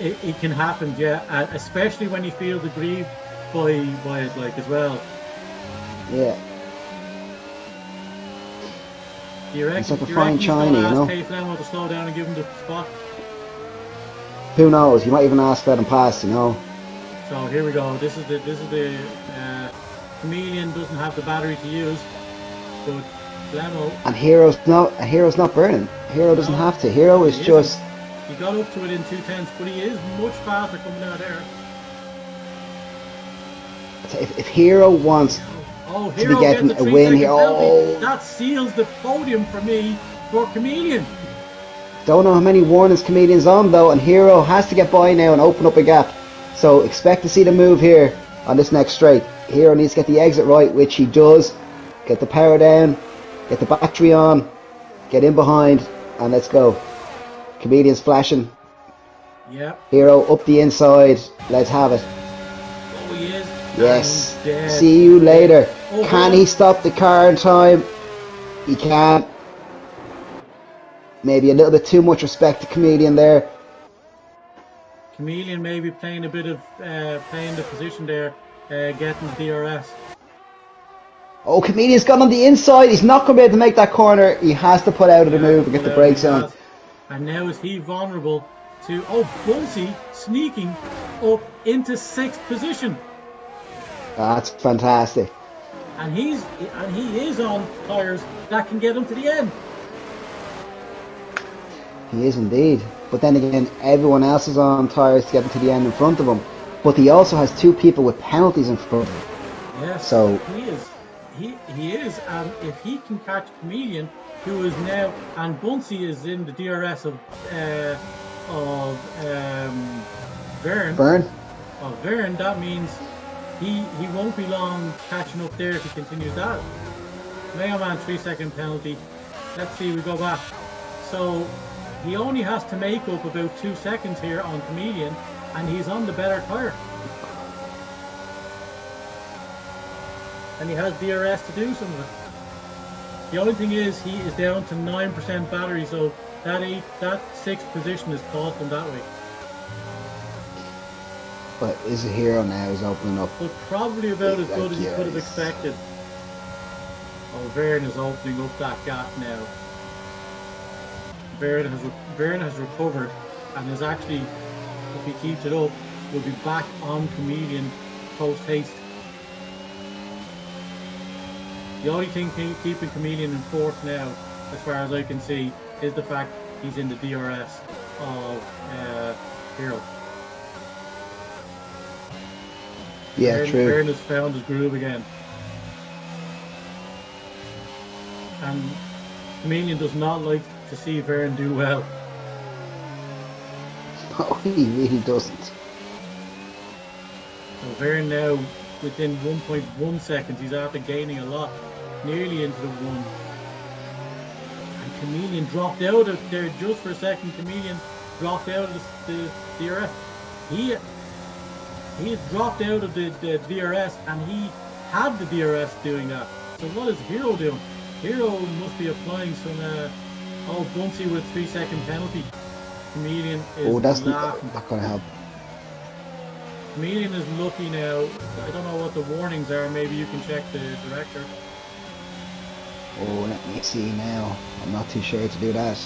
It can happen, yeah. Especially when he feels aggrieved by it, like, as well. Yeah. You reckon, it's like a fine china, you know. K Flemo to slow down and give him the spot? Who knows? You might even ask let him pass, you know. So here we go. This is the Chameleon doesn't have the battery to use, but Flemo. And Hero's not burning. Hero doesn't have to. Hero is just. He got up to it in 2/10, but he is much faster coming out there. If Hero wants Hero to be getting a win here, that seals the podium for me for Chameleon. Don't know how many warnings Comedian's on though, and Hero has to get by now and open up a gap. So expect to see the move here on this next straight. Hero needs to get the exit right, which he does. Get the power down, get the battery on, get in behind, and let's go. Comedian's flashing. Yep. Hero up the inside. Let's have it. Oh, he is. Yes. See you later. Oh, can he stop the car in time? He can. Maybe a little bit too much respect to Comedian there. Chameleon maybe playing a bit of playing the position there, getting the DRS. Oh, Comedian's got on the inside. He's not going to be able to make that corner. He has to pull out of the move and get the brakes on. And now is he vulnerable to Bunsey sneaking up into 6th position. That's fantastic. And he is on tyres that can get him to the end. He is indeed. But then again, everyone else is on tyres to get him to the end in front of him. But he also has 2 people with penalties in front of him. Yes, so he is. He is, and if he can catch Chameleon, who is now, and Bunsey is in the DRS of Verne. Of Verne, that means he won't be long catching up there if he continues that. Mega Man 3-second penalty. Let's see, we go back. So he only has to make up about 2 seconds here on Chameleon, and he's on the better tyre. And he has DRS to do some of it. The only thing is he is down to 9% battery, so that 6th position is cost him that way. But Is a Hero now is opening up. But probably about as good as you could have expected. Oh, Verne is opening up that gap now. Verne has recovered and is actually, if he keeps it up, will be back on Chameleon post haste. The only thing keeping Chameleon in 4th now, as far as I can see, is the fact he's in the DRS of Hero. Yeah, true. Verne has found his groove again. And Chameleon does not like to see Verne do well. Oh, he really doesn't. So Verne now, within 1.1 seconds, he's after gaining a lot. Nearly into the 1. And Chameleon dropped out of there just for a second. Chameleon dropped out of the DRS. He had dropped out of the DRS, and he had the DRS doing that. So what is Hero doing? Hero must be applying some Oh, Bunsey with a 3-second penalty. Chameleon Oh, is that's laughing. not going to help. Chameleon is lucky now. I don't know what the warnings are. Maybe you can check the director. Oh, let me see now. I'm not too sure to do that.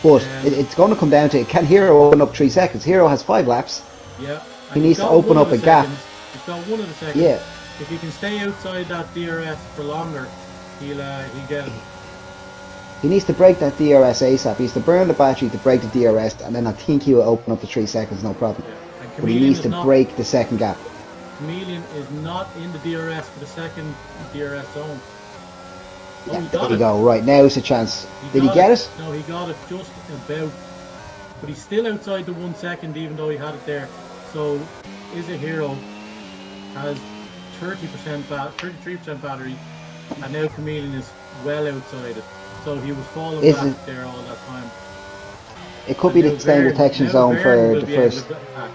But Um, it's going to come down to, can Hero open up 3 seconds? Hero has 5 laps. yeah, He and he's needs to got open one of up the a gap. seconds. He's got one of the seconds. Yeah, If he can stay outside that DRS for longer, he'll get it. he needs to break that DRS ASAP. He needs to burn the battery to break the DRS, and then I think he will open up the 3 seconds, no problem. Yeah. And But he Chameleon needs is to not. break the second gap. Chameleon is not in the DRS for the second DRS zone. Oh, Yeah, he there got you it. go. Right, now's the chance. Did he got get it? No, he got it just about. But he's still outside the 1 second, even though he had it there. So, is a hero has 30% 33% battery, and now Chameleon is well outside it. So he was falling Is back it? there all that time. It could And be now the same detection now zone Verne for will the be able first. to attack.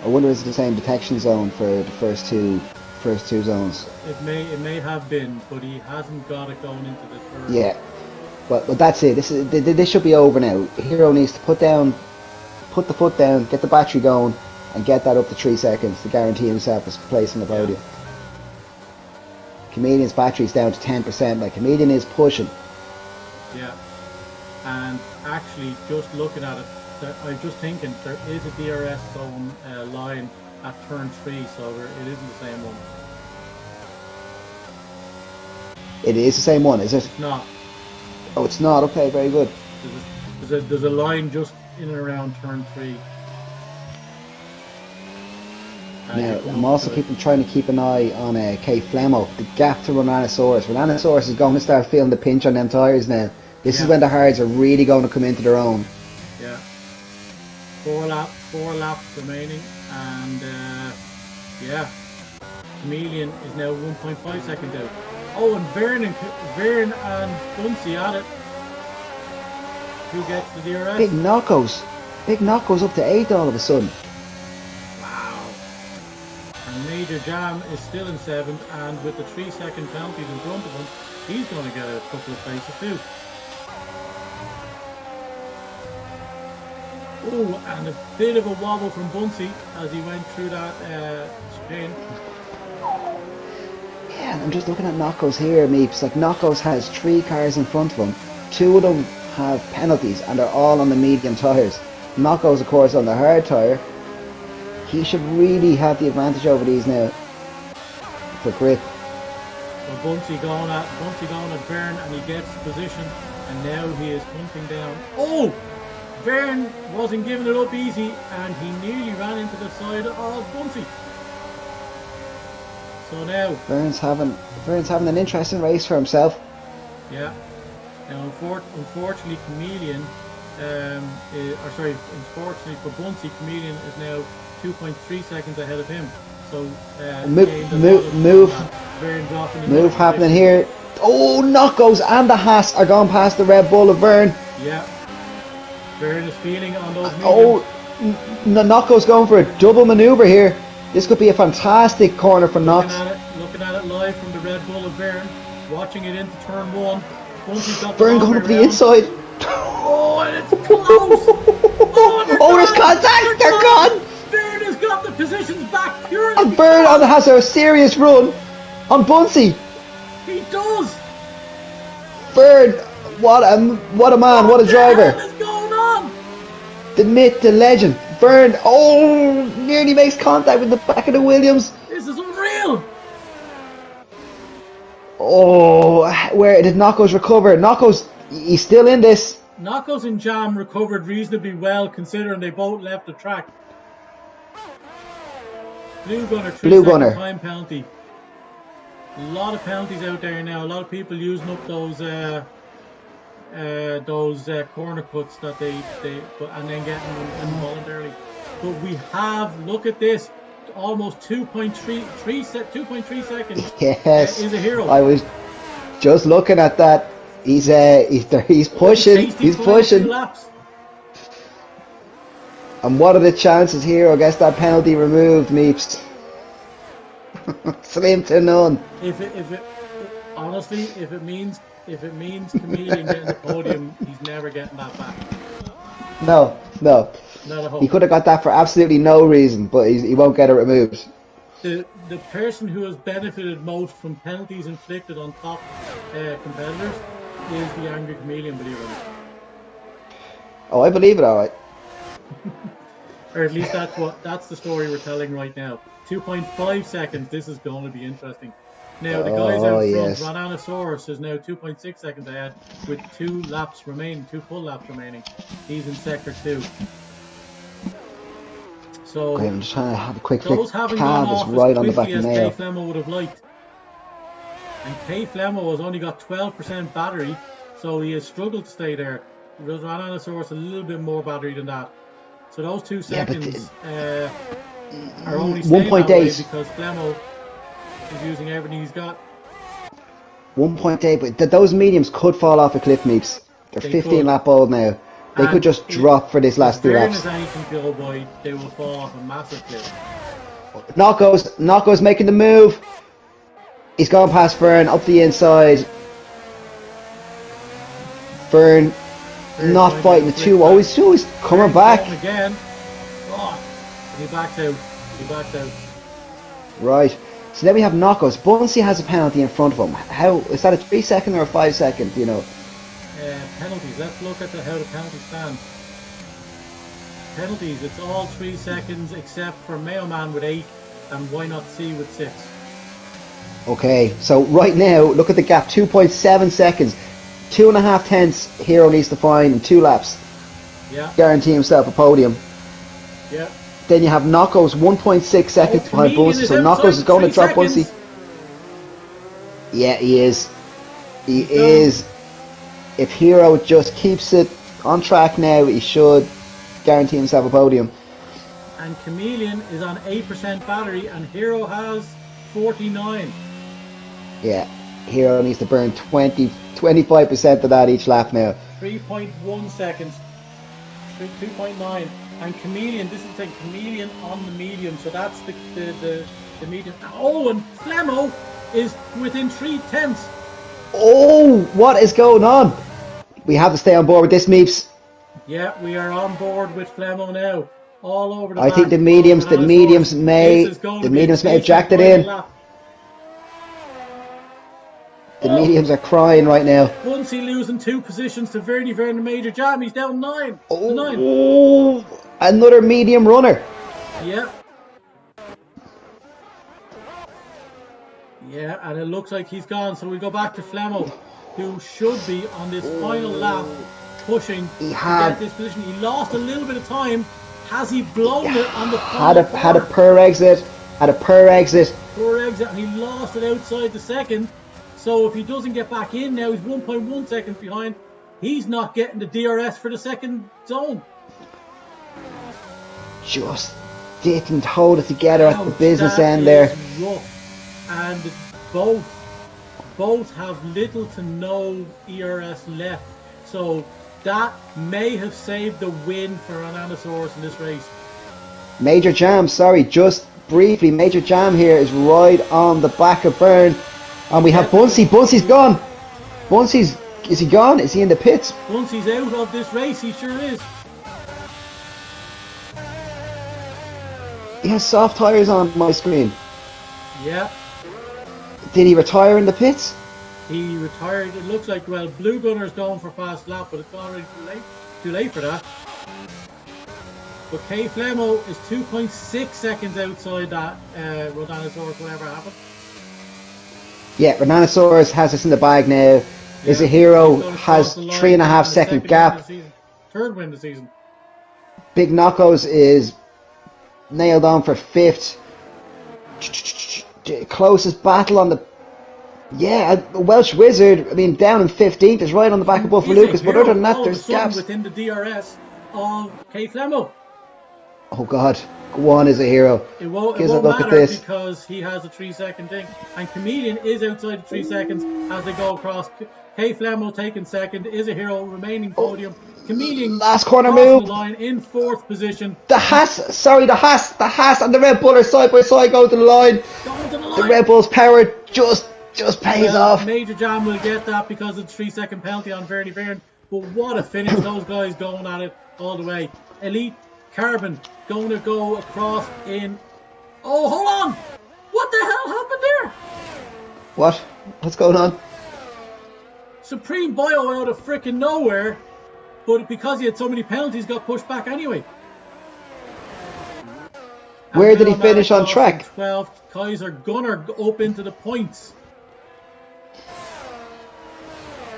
I wonder if it's the same detection zone for the first two zones. It may have been, but he hasn't got it going into the third. Yeah, but that's it. This should be over now. Hero needs to put the foot down, get the battery going, and get that up to 3 seconds to guarantee himself a place on the podium. Chameleon's battery's down to 10%. Like, Chameleon is pushing. Yeah. And actually, just looking at it, I'm just thinking there is a DRS zone line at turn 3, so it isn't the same one. It is the same one, is it? It's not. Oh, it's not. Okay, very good. There's a line just in and around turn 3. Now, I'm also trying to keep an eye on K Flemo, the gap to Rhinoceros. Rhinoceros is going to start feeling the pinch on them tyres now. This is when the hards are really going to come into their own. Yeah. 4 laps remaining, and yeah, Chameleon is now 1.5 seconds out. Oh, and Verne and Bunsey at it. Who gets the DRS? Big knockos up to 8 all of a sudden. Wow. And Major Jam is still in 7th, and with the 3-second penalties in front of him, he's going to get a couple of places too. Oh, and a bit of a wobble from Bunsey as he went through that spin. Yeah, I'm just looking at Knockos here, Meeps. Like, Knockos has 3 cars in front of him. 2 of them have penalties, and they're all on the medium tyres. Knockos, of course, on the hard tyre. He should really have the advantage over these now for grip. Well, Bunsey going at Verne, and he gets the position, and now he is hunting down. Oh! Verne wasn't giving it up easy, and he nearly ran into the side of Bunsey. So now Verne's having an interesting race for himself. Yeah. Now, unfortunately, Chameleon, unfortunately for Bunsey, Chameleon is now 2.3 seconds ahead of him. So move happening here. Oh, Knockos and the Haas are going past the Red Bull of Verne. Yeah. Verne is feeling on those mediums. Oh, Knockos going for a double maneuver here. This could be a fantastic corner for Knox. Looking at it live from the Red Bull of Verne, watching it into turn 1. Verne going up the inside. Oh, and it's close! Oh, there's contact! They're gone! Verne has got the positions back purely. And Verne has a serious run on Bunsey. He does! Verne, what a man, what a driver. What is going on? The myth, the legend. Verne, nearly makes contact with the back of the Williams. This is unreal. Oh, where did Knockos recover? Knockos, he's still in this. Knockos and Jam recovered reasonably well, considering they both left the track. Blue Gunner, 3-second time penalty. A lot of penalties out there now. A lot of people using up those corner cuts that they and then getting them involuntarily. But we have, look at this, almost 2.3 seconds. Yes, is a hero. I was just looking at that. He's pushing. He's pushing. Laps. And what are the chances here? I guess that penalty removed, Meeps. Slim to none. Honestly, if it means if it means Chameleon getting the podium, he's never getting that back. No, no. Not a He hope. could have got that for absolutely no reason, but he won't get it removed. The person who has benefited most from penalties inflicted on top competitors is the Angry Chameleon, believe it or not. Oh, I believe it, all right. Or at least that's the story we're telling right now. 2.5 seconds. This is going to be interesting. Now the guys out front, yes. Rhinoceros is now 2.6 seconds ahead with 2 laps remaining, 2 full laps remaining. He's in sector 2. So Okay, I'm just trying to have a quick flick. those haven't gone Cab is off right as on the back quickly of as the K nail. Flemo would have liked. And K Flemo has only got 12% battery, so he has struggled to stay there. Rhinoceros a little bit more battery than that. So those 2 seconds are only staying that way 1.8. because Flemo is using everything he's got. 1.8, but those mediums could fall off a cliff, Meeps. They're They 15 could. lap old now. They could just drop for this last 2 fair laps. as anything go by, they will fall off a massive cliff. Knocko's making the move. He's gone past Fern, up the inside. Fern not fighting the 2. Always coming back. Again. Oh, he backs out. He backs out. Right. So then we have Knockos. Bunsey has a penalty in front of him. How is that, a 3 second or a 5 second? Do you know? Penalties. Let's look at how the penalties stand. Penalties. It's all 3 seconds except for Mailman with 8 and Why Not C with 6. Okay. So right now, look at the gap. 2.7 seconds. 2.5 tenths Hero needs to find in 2 laps. Yeah. Guarantee himself a podium. Yeah. Then you have Knockos 1.6 seconds behind Chameleon Bunsey. is So outside Knockos is going to 3 drop seconds. Bunsey. Yeah, he is. He is. If Hero just keeps it on track now, he should guarantee himself a podium. And Chameleon is on 8% battery and Hero has 49. Yeah, Hero needs to burn 25% of that each lap now. 3.1 seconds. 2.9. And Chameleon, this is the Chameleon on the medium, so that's the medium. Oh, and Flemo is within 3 tenths. Oh, what is going on? We have to stay on board with this, Meeps. Yeah, we are on board with Flemo now. All over the I back. think the mediums may have jacked it in. The mediums are crying right now. Bunsey losing 2 positions to Verdi Vernon Major Jam. He's down 9. Oh, another medium runner. Yeah. Yeah, and it looks like he's gone. So we go back to Flemo, who should be on this final lap pushing to get this position. He lost a little bit of time. Has he blown it on the final Had a poor exit. Poor exit, and he lost it outside the second. So if he doesn't get back in now, he's 1.1 seconds behind. He's not getting the DRS for the second zone. Just didn't hold it together at the business end there. Rough. And both have little to no ERS left. So that may have saved the win for Ananosaurus in this race. Major Jam, sorry, just briefly, Major Jam here is right on the back of Byrne. And we have Bunsey. Bunsey's gone. Is he gone? Is he in the pits? Bunsey's out of this race, he sure is. He has soft tyres on my screen. Yeah. Did he retire in the pits? He retired. It looks like, well, Blue Gunner's going for fast lap, but it's already too late for that. But K Flemo is 2.6 seconds outside that Rodanosaurus, whatever happened. Yeah, Rodanosaurus has us in the bag now. Is a Hero, has 3.5 second gap. Third win of the season. Big Knockos is nailed on for 5th. Closest battle on the... Yeah, the Welsh Wizard, I mean, down in 15th is right on the back of Buffalo Lucas, but other than that, there's gaps. Within the DRS of K Flemo. Oh God, go on as a Hero. It won't look at matter this. because he has a 3 second thing. And Chameleon is outside the 3 seconds as they go across. K Flemo taking second, is a Hero, remaining podium. Chameleon last corner crossing move. the line in 4th position. The Haas and the Red Bull are side by side going to the line. The Red Bull's power just Just pays Well, off. Major Jam will get that because it's 3 second penalty on Verdi Vern. But what a finish, those guys going at it all the way. Elite Carbon going to go across in. Oh, hold on! What the hell happened there? What? What's going on? Supreme Bio out of freaking nowhere, but because he had so many penalties, got pushed back anyway. And Where did he Willem finish on Malakov in track? 12th. Kaiser Gunner up into the points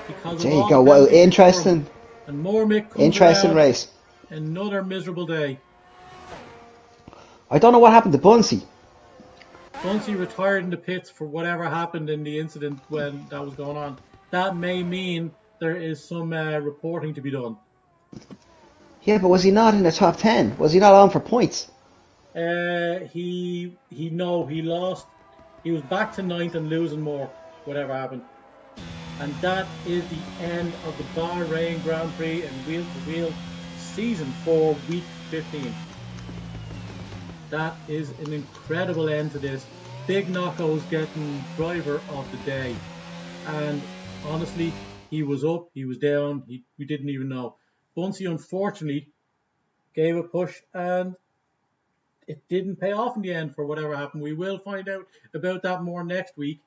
because of There you all the go. Well, penalties before him. interesting, And Mormick comes interesting around. race. Another miserable day. I don't know what happened to Bunsey. Bunsey retired in the pits for whatever happened in the incident when that was going on. That may mean there is some reporting to be done. Yeah, but was he not in the top 10? Was he not on for points? He lost. He was back to ninth and losing more, whatever happened. And that is the end of the Bahrain Grand Prix and Wheel to Wheel Season 4, Week 15. That is an incredible end to this. Big Knocko's getting driver of the day. And honestly, he was up, he was down, we didn't even know. Bunsey unfortunately gave a push and it didn't pay off in the end for whatever happened. We will find out about that more next week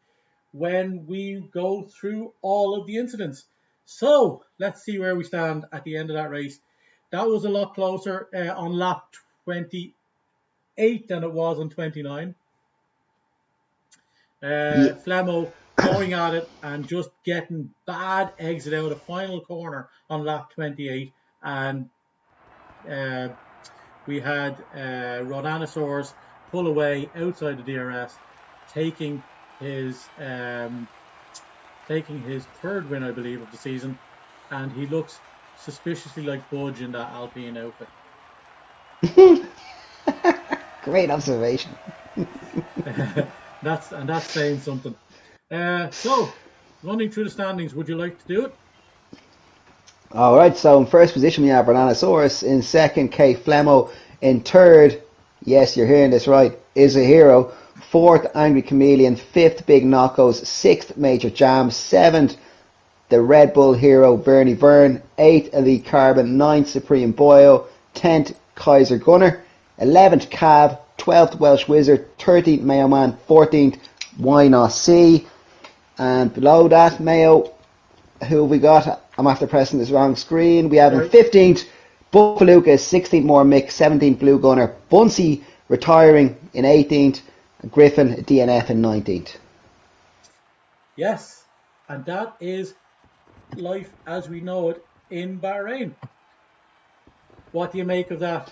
when we go through all of the incidents. So let's see where we stand at the end of that race. That was a lot closer on lap 28 than it was on 29. Yeah. Flemo going at it and just getting bad exit out of final corner on lap 28. And uh, we had Rodanosaurus pull away outside the DRS, taking his third win, I believe, of the season, and he looks suspiciously like Budge in that Alpine outfit. Great observation. That's saying something. So, running through the standings, would you like to do it? All right, so in first position we have Bernanosaurus. In second, K Flemo. In third, yes, you're hearing this right, is a hero. Fourth, Angry Chameleon. Fifth, Big Knockos. Sixth, Major Jam. Seventh, the Red Bull hero, Bernie Vern. Eighth, Elite Carbon. Ninth, Supreme Boyo. 10th, Kaiser Gunner. 11th, Cav. 12th, Welsh Wizard. 13th, Mayo Man. 14th, Why Not See. And below that, Mayo, who have we got? I'm after pressing this wrong screen. We have in Sorry. 15th, Buffalooka, 16th, more Mick, 17th, Blue Gunner. Bunsey retiring in 18th. Griffin, DNF in 19th. Yes, and that is life as we know it in Bahrain. What do you make of that?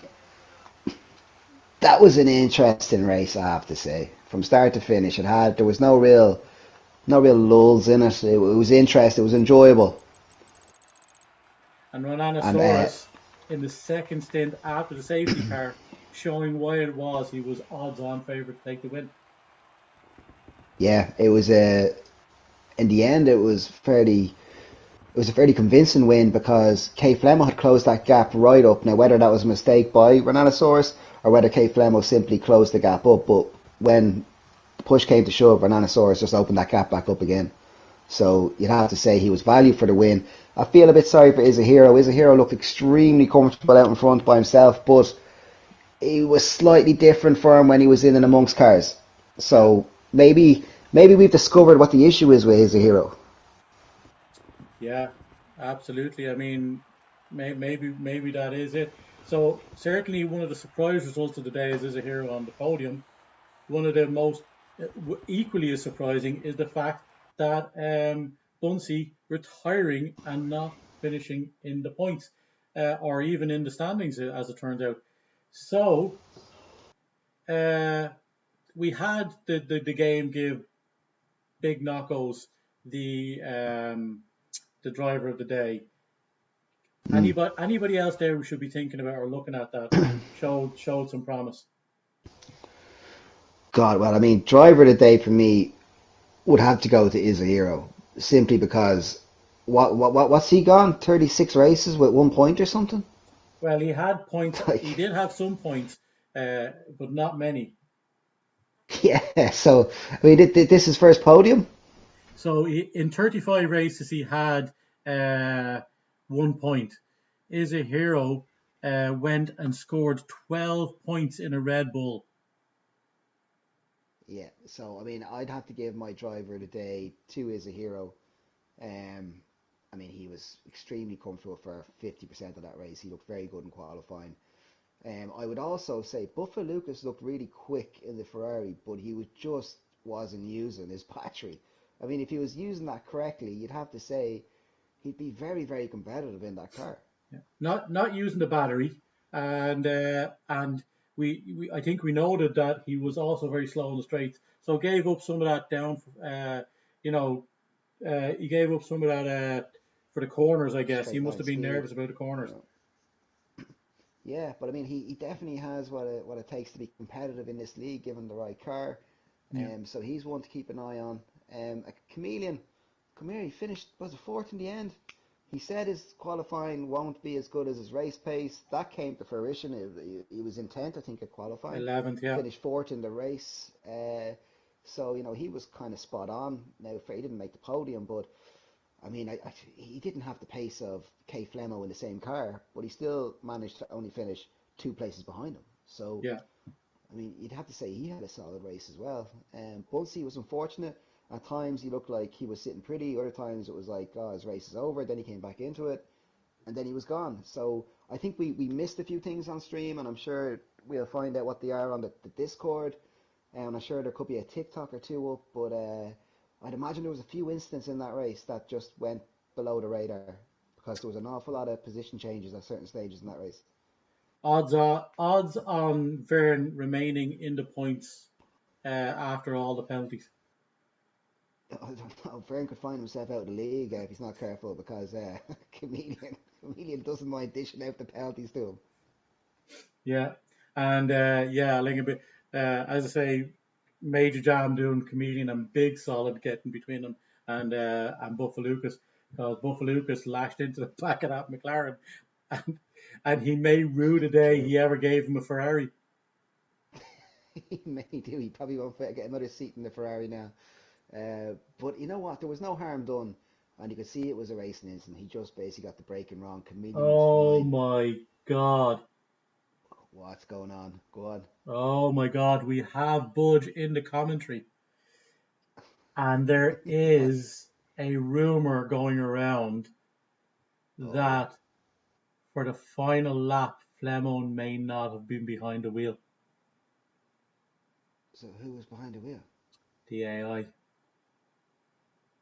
That was an interesting race, I have to say. From start to finish, there was no real lulls in it. It was interesting. It was enjoyable. And And Rhinoceros in the second stint after the safety car, showing why it was he was odds-on favourite to take the win. yeah, it was in the end, it was a fairly convincing win because K Flemo had closed that gap right up. Now, whether that was a mistake by Renanosaurus or whether K Flemo simply closed the gap up, but when the push came to shove, Renanosaurus just opened that gap back up again. So you'd have to say he was valued for the win. I feel a bit sorry for Izahiro. Izahiro looked extremely comfortable out in front by himself, but it was slightly different for him when he was in and amongst cars. Yeah, So maybe we've discovered what the issue is with Izahiro. yeah, absolutely. I mean, maybe that is it. So certainly one of the surprise results of the day is a hero on the podium. One of the most equally as surprising is the fact that Bunsey retiring and not finishing in the points or even in the standings, as it turns out. So uh, we had the game give Big Knockos the driver of the day. Mm. Anybody else there we should be thinking about or looking at that showed some promise? God, well, I mean, driver of the day for me would have to go to Izahiro simply because what's he gone? 36 races with 1 point or something? Well, he had points. He Like, did have some points, but not many. yeah. So I mean, this is first podium. So in 35 races, he had 1 point. Is a Hero went and scored 12 points in a Red Bull. Yeah, so I mean, I'd have to give my driver of the day to Is a Hero. Um, I mean, he was extremely comfortable for 50% of that race. He looked very good in qualifying. I would also say Buffa Lucas looked really quick in the Ferrari, but he just wasn't using his battery. I mean, if he was using that correctly, you'd have to say he'd be very, very competitive in that car. Yeah. Not using the battery, and we I think we noted that he was also very slow in the straights, so gave up some of that down. You know, he gave up some of that for the corners. I guess he Straight must line have been speed. nervous about the corners. You know. Yeah, but I mean, he definitely has what it takes to be competitive in this league, given the right car. Yeah. So he's one to keep an eye on. A Chameleon, come here, he finished, was it fourth in the end? He said his qualifying won't be as good as his race pace. That came to fruition. He was in 10th, I think, at qualifying. 11th, yeah. Finished fourth in the race. So, he was kind of spot on. Now, he didn't make the podium, but I mean, he didn't have the pace of Kay Flemo in the same car, but he still managed to only finish 2 places behind him. So, Yeah. I mean, you'd have to say he had a solid race as well. Bunsey was unfortunate. At times he looked like he was sitting pretty. Other times it was like, oh, his race is over. Then he came back into it, and then he was gone. So I think we missed a few things on stream, and I'm sure we'll find out what they are on the Discord. And I'm sure there could be a TikTok or two up, but I'd imagine there was a few incidents in that race that just went below the radar because there was an awful lot of position changes at certain stages in that race. Odds on Vern remaining in the points after all the penalties. I don't know. Vern could find himself out of the league if he's not careful because Chameleon doesn't mind dishing out the penalties to him. Yeah, and yeah, like a bit as I say, Major Jam doing Chameleon and Big Solid getting between them and Buffa Lucas, because Buffa Lucas lashed into the back of that McLaren, and he may rue the day True. he ever gave him a Ferrari. He may do. He probably won't get another seat in the Ferrari now. But you know what? There was no harm done, and you could see it was a racing incident. He just basically got the braking wrong. Chameleon was Oh fine. my God! What's going on? Go on. Oh my God! We have Budge in the commentary, and there is a rumor going around Oh, that for the final lap, Flemon may not have been behind the wheel. so who was behind the wheel? The AI.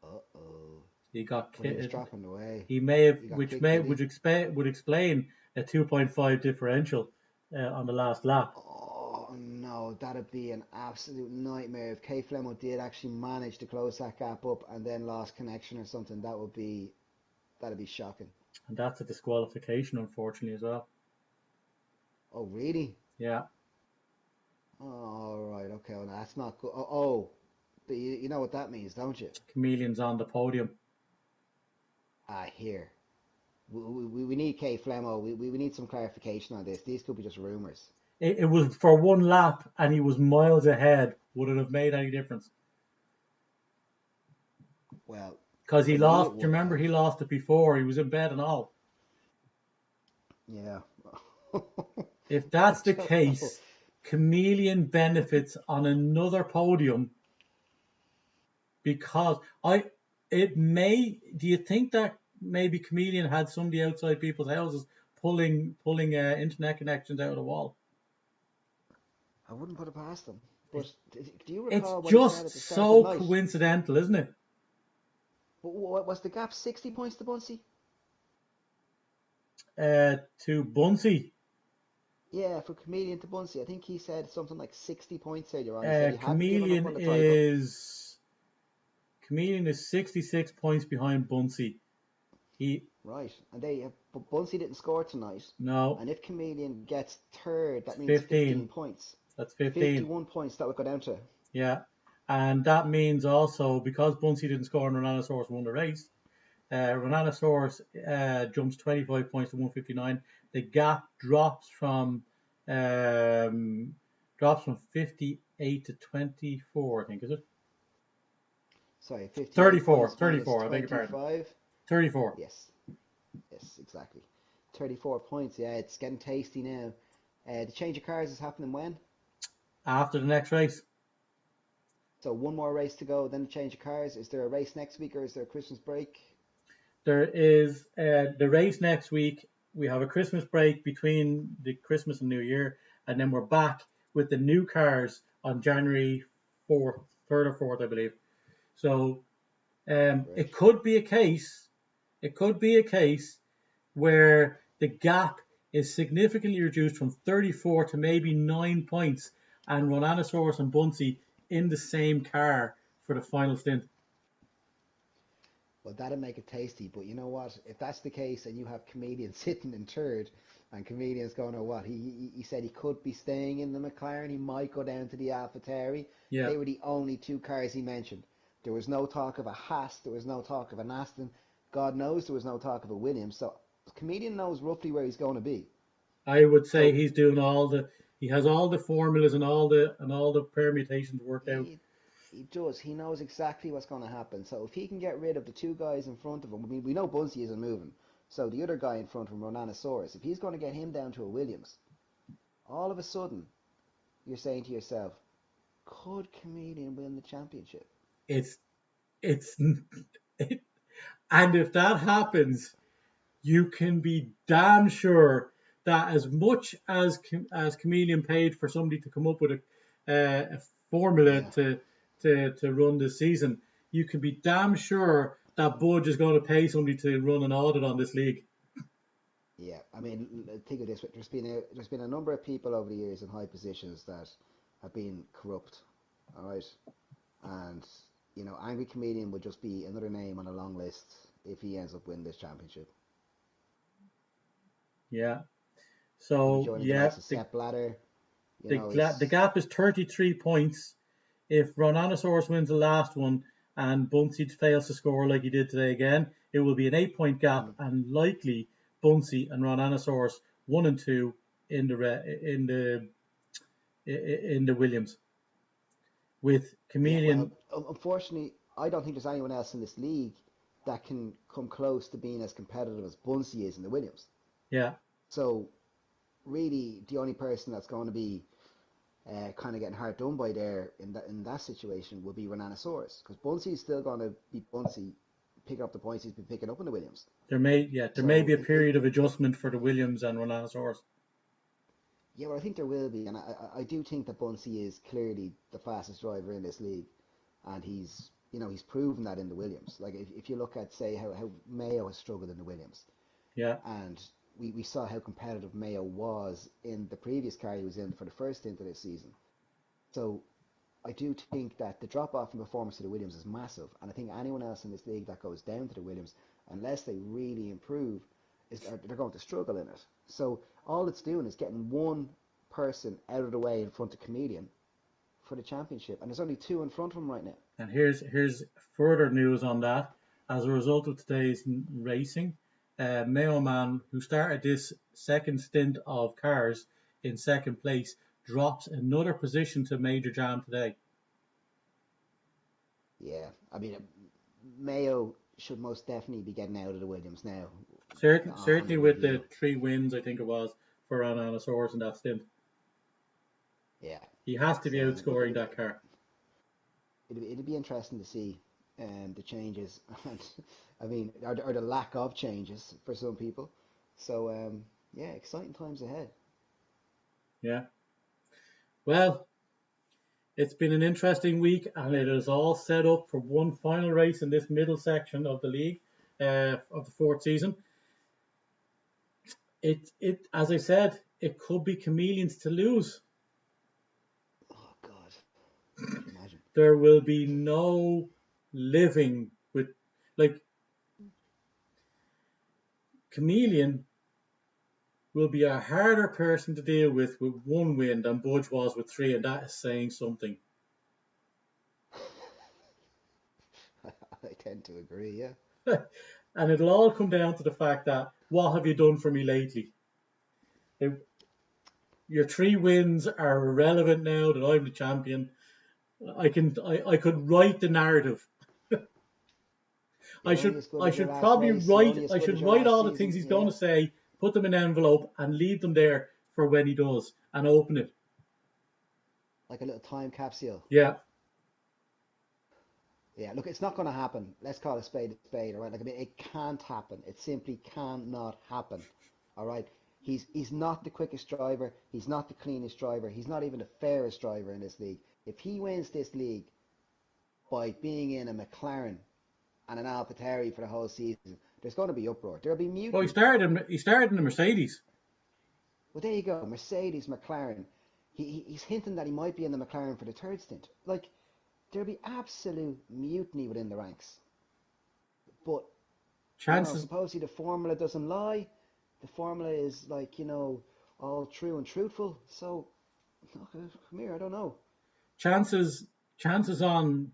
Uh-oh. He got When he was kitted. dropping away, He may have, he got which kicked, may did he? would explain a 2.5 differential on the last lap. Oh no, that'd be an absolute nightmare if Kay Flemo did actually manage to close that gap up and then lost connection or something. That'd be shocking. And that's a disqualification, unfortunately, as well. Oh really? Yeah, All right, okay. Well, that's not good. Oh, but you know what that means, don't you? Chameleon's on the podium. Here. We need Kay Flemo. We need some clarification on this. These could be just rumors. It was for one lap, and he was miles ahead. Would it have made any difference? Well, Because he for me it lost. Do you would remember have. he lost it before? He was in bed and all. Yeah. If I that's the don't know. case, Chameleon benefits on another podium because it may. Do you think that maybe Chameleon had somebody outside people's houses pulling internet connections out of the wall? I wouldn't put it past them. But It's, do you it's recall what he said just at the start of the so night? coincidental, isn't it? What was the gap? 60 points to Bunsey? To Bunsey, Yeah, for Chameleon to Bunsey. I think he said something like 60 points earlier on. He said he hadn't given up Chameleon on the title. is Chameleon is 66 points behind Bunsey. He Right. And but Bunsey didn't score tonight. no, And if Chameleon gets third, it's that means 15 15. points. That's 15. 51 points that would go down to. Yeah. And that means also because Bunsey didn't score and Renanosaurus won the race, Renanosaurus jumps 25 points to 159. The gap drops from 58 to 24, I think, is it? Sorry, 58 34, points minus 34, I beg your pardon. 25. 34. Yes, yes, exactly. 34 points. Yeah, it's getting tasty now. The change of cars is happening when? After the next race. So one more race to go, then the change of cars. Is there a race next week or is there a Christmas break? There is the race next week. We have a Christmas break between the Christmas and New Year, and then we're back with the new cars on January 4th, 3rd or 4th, I believe. So Right. it could be a case. It could be a case where the gap is significantly reduced from 34 to maybe 9 points, and Ronanosaurus and Bunsey in the same car for the final stint. Well, that'd make it tasty. But you know what? If that's the case, and you have Comedian sitting in third, and Comedian's going, oh, what? He said he could be staying in the McLaren. He might go down to the AlphaTauri. Yeah, They were the only two cars he mentioned. There was no talk of a Haas. There was no talk of an Aston. God knows there was no talk of a Williams. So Comedian knows roughly where he's going to be. I would say So he's doing he has all the formulas and all the permutations worked out. he does. He knows exactly what's going to happen. So if he can get rid of the two guys in front of him, I mean, we know Bunsey isn't moving. So the other guy in front of him, Ronanosaurus, if he's going to get him down to a Williams, all of a sudden you're saying to yourself, could Comedian win the championship? It's it's and if that happens, you can be damn sure that as much as Chameleon paid for somebody to come up with a formula Yeah, to run this season, you can be damn sure that Budge is going to pay somebody to run an audit on this league. yeah. I mean, think of this: there's been a number of people over the years in high positions that have been corrupt. All right, and Angry Comedian would just be another name on a long list if he ends up winning this championship. Yeah. He'll be So joining the yeah, likes of Sepp Blatter. the He's gap is 33 points. If Ronanosaurus wins the last one and Bunsey fails to score like he did today again, it will be an 8 point gap, mm, and likely Bunsey and Ronanosaurus 1 and 2 in the Williams with yeah. Well, Chameleon. unfortunately, I don't think there's anyone else in this league that can come close to being as competitive as Bunsey is in the Williams. Yeah, So really, the only person that's going to be kind of getting hard done by there in that situation would be Renanosaurus, because Bunsey is still going to be Bunsey, picking up the points he's been picking up in the Williams. there may So be a period of adjustment for the Williams and Ronanosaurus. yeah, well, I think there will be, and I do think that Bunsey is clearly the fastest driver in this league, and he's proven that in the Williams. Like if you look at say how Mayo has struggled in the Williams, Yeah, and we saw how competitive Mayo was in the previous car he was in for the first stint of this season. So I do think that the drop off in performance to the Williams is massive, and I think anyone else in this league that goes down to the Williams, unless they really improve, they're going to struggle in it. So all it's doing is getting one person out of the way in front of Comedian for the championship, and there's only two in front of him right now. and here's further news on that. As a result of today's racing, Mayo Man, who started this second stint of cars in second place, drops another position to Major Jam today. Yeah, I mean Mayo should most definitely be getting out of the Williams now on Certainly the with the review. 3 wins, I think it was, for Ananosaurus in that stint. Yeah, He has to it's be look, outscoring that car. it'd be interesting to see the changes, and I mean, or the lack of changes for some people. So yeah, exciting times ahead. Yeah. Well, it's been an interesting week, and it is all set up for one final race in this middle section of the league of the fourth season. It as I said, it could be Chameleons to lose. Oh God, could you imagine? There will be no living with like Chameleon will be a harder person to deal with 1 win than Budge was with 3, and that is saying something. I tend to agree. Yeah. And it'll all come down to the fact that what have you done for me lately? Your 3 wins are irrelevant now that I'm the champion. I could write the narrative. You're only as good I as your should last probably race. You're write only as I good should as your write last all the season. things he's going Yeah. to say, put them in an envelope, and leave them there for when he does, and open it. Like a little time capsule. Yeah, Yeah, look, it's not going to happen. Let's call a spade, all right? Like, I mean, it can't happen. It simply cannot happen, all right? He's not the quickest driver. He's not the cleanest driver. He's not even the fairest driver in this league. If he wins this league by being in a McLaren and an AlphaTauri for the whole season, there's going to be uproar. There'll be well, mutiny. he started in the Mercedes. Well, there you go. Mercedes, McLaren. He's hinting that he might be in the McLaren for the third stint. Like, there'll be absolute mutiny within the ranks. But, Chances supposedly the formula doesn't lie. The formula is like, all true and truthful. So, okay, come here, I don't know. chances chances on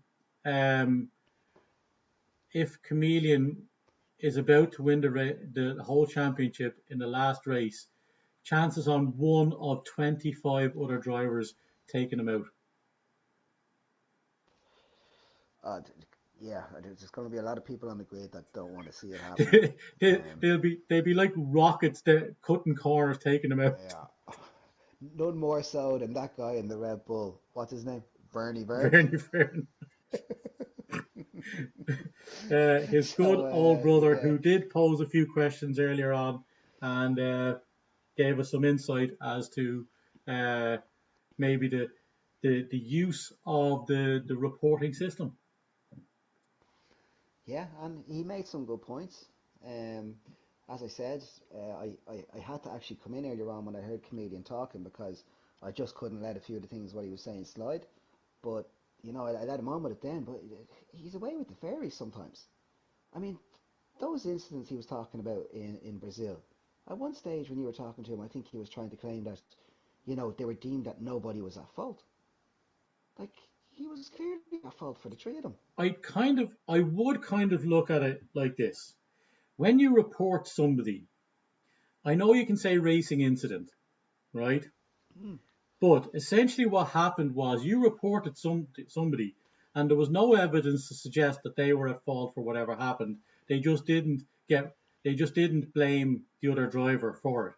if Chameleon is about to win the whole championship in the last race, chances on one of 25 other drivers taking him out. Uh, yeah, there's going to be a lot of people on the grid that don't want to see it happen. They'd be like rockets that cutting corners, taking him out. Yeah. None more so than that guy in the Red Bull. What's his name? Bernie Vern. Very fair. His good So, old brother, yeah. who did pose a few questions earlier on, and gave us some insight as to maybe the use of the reporting system. Yeah, and he made some good points. Um, as I said, I had to actually come in earlier on when I heard Comedian talking because I just couldn't let a few of the things what he was saying slide. But, I let him on with it then. But he's away with the fairies sometimes. I mean, those incidents he was talking about in Brazil, at one stage when you were talking to him, I think he was trying to claim that, they were deemed that nobody was at fault. Like, he was clearly at fault for the three of them. I would kind of look at it like this. When you report somebody, I know you can say racing incident, right? Mm. But essentially what happened was you reported somebody and there was no evidence to suggest that they were at fault for whatever happened. They just didn't blame the other driver for it.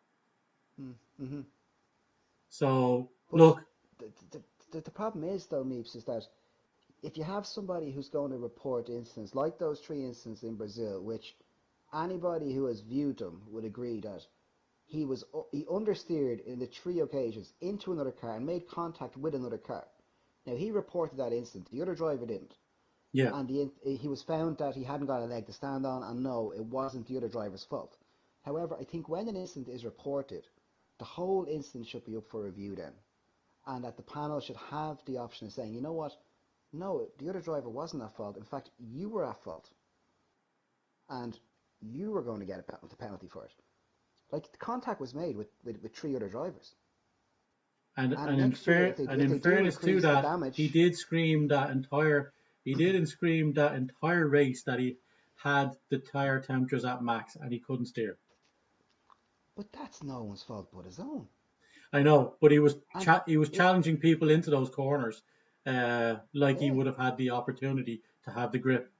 Mm-hmm. So But look, the problem is, though, Meeps, is that if you have somebody who's going to report incidents like those three incidents in Brazil, which anybody who has viewed them would agree that he understeered in the three occasions into another car and made contact with another car. Now he reported that incident. The other driver didn't, yeah, and he was found that he hadn't got a leg to stand on, and no, it wasn't the other driver's fault. However, I think when an incident is reported, the whole incident should be up for review then, and that the panel should have the option of saying, you know what, no, the other driver wasn't at fault. In fact, you were at fault, and you were going to get a penalty for it. Like, the contact was made with three other drivers. And next year, and if in they do fairness to increase the that, damage, he did scream that entire race that he had the tire temperatures at max and he couldn't steer. but that's no one's fault but his own. I know, but he was And challenging people into those corners, like he yeah, would have had the opportunity to have the grip.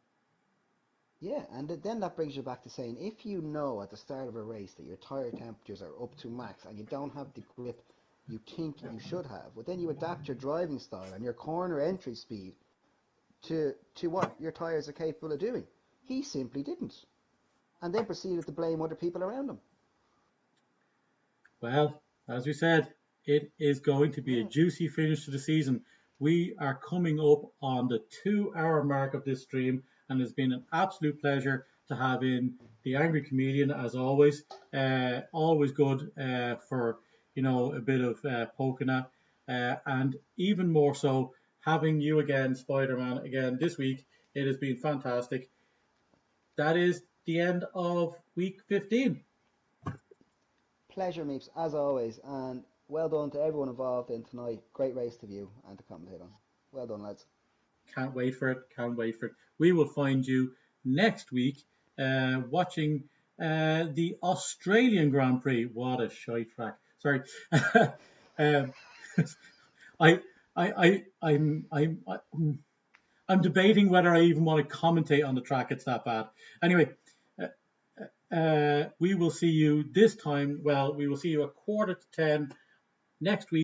yeah, and then that brings you back to saying, if you know at the start of a race that your tire temperatures are up to max and you don't have the grip you think you should have, well, then you adapt your driving style and your corner entry speed to what your tires are capable of doing. He simply didn't, and then proceeded to blame other people around him. Well, as we said, it is going to be a Yeah. juicy finish to the season. We are coming up on the 2 hour mark of this stream, and it's been an absolute pleasure to have in the Angry Comedian as always. Always good for a bit of poking at, and even more so having you again, Spider-Man, again this week. It has been fantastic. That is the end of week 15. Pleasure, Meeps, as always, and well done to everyone involved in tonight. Great race to view and to commentate on. Well done, lads. Can't wait for it. Can't wait for it. We will find you next week watching the Australian Grand Prix. What a shite track. Sorry. um, I, I'm, I'm debating whether I even want to commentate on the track. It's that bad. Anyway, we will see you this time. Well, we will see you at 9:45 next week.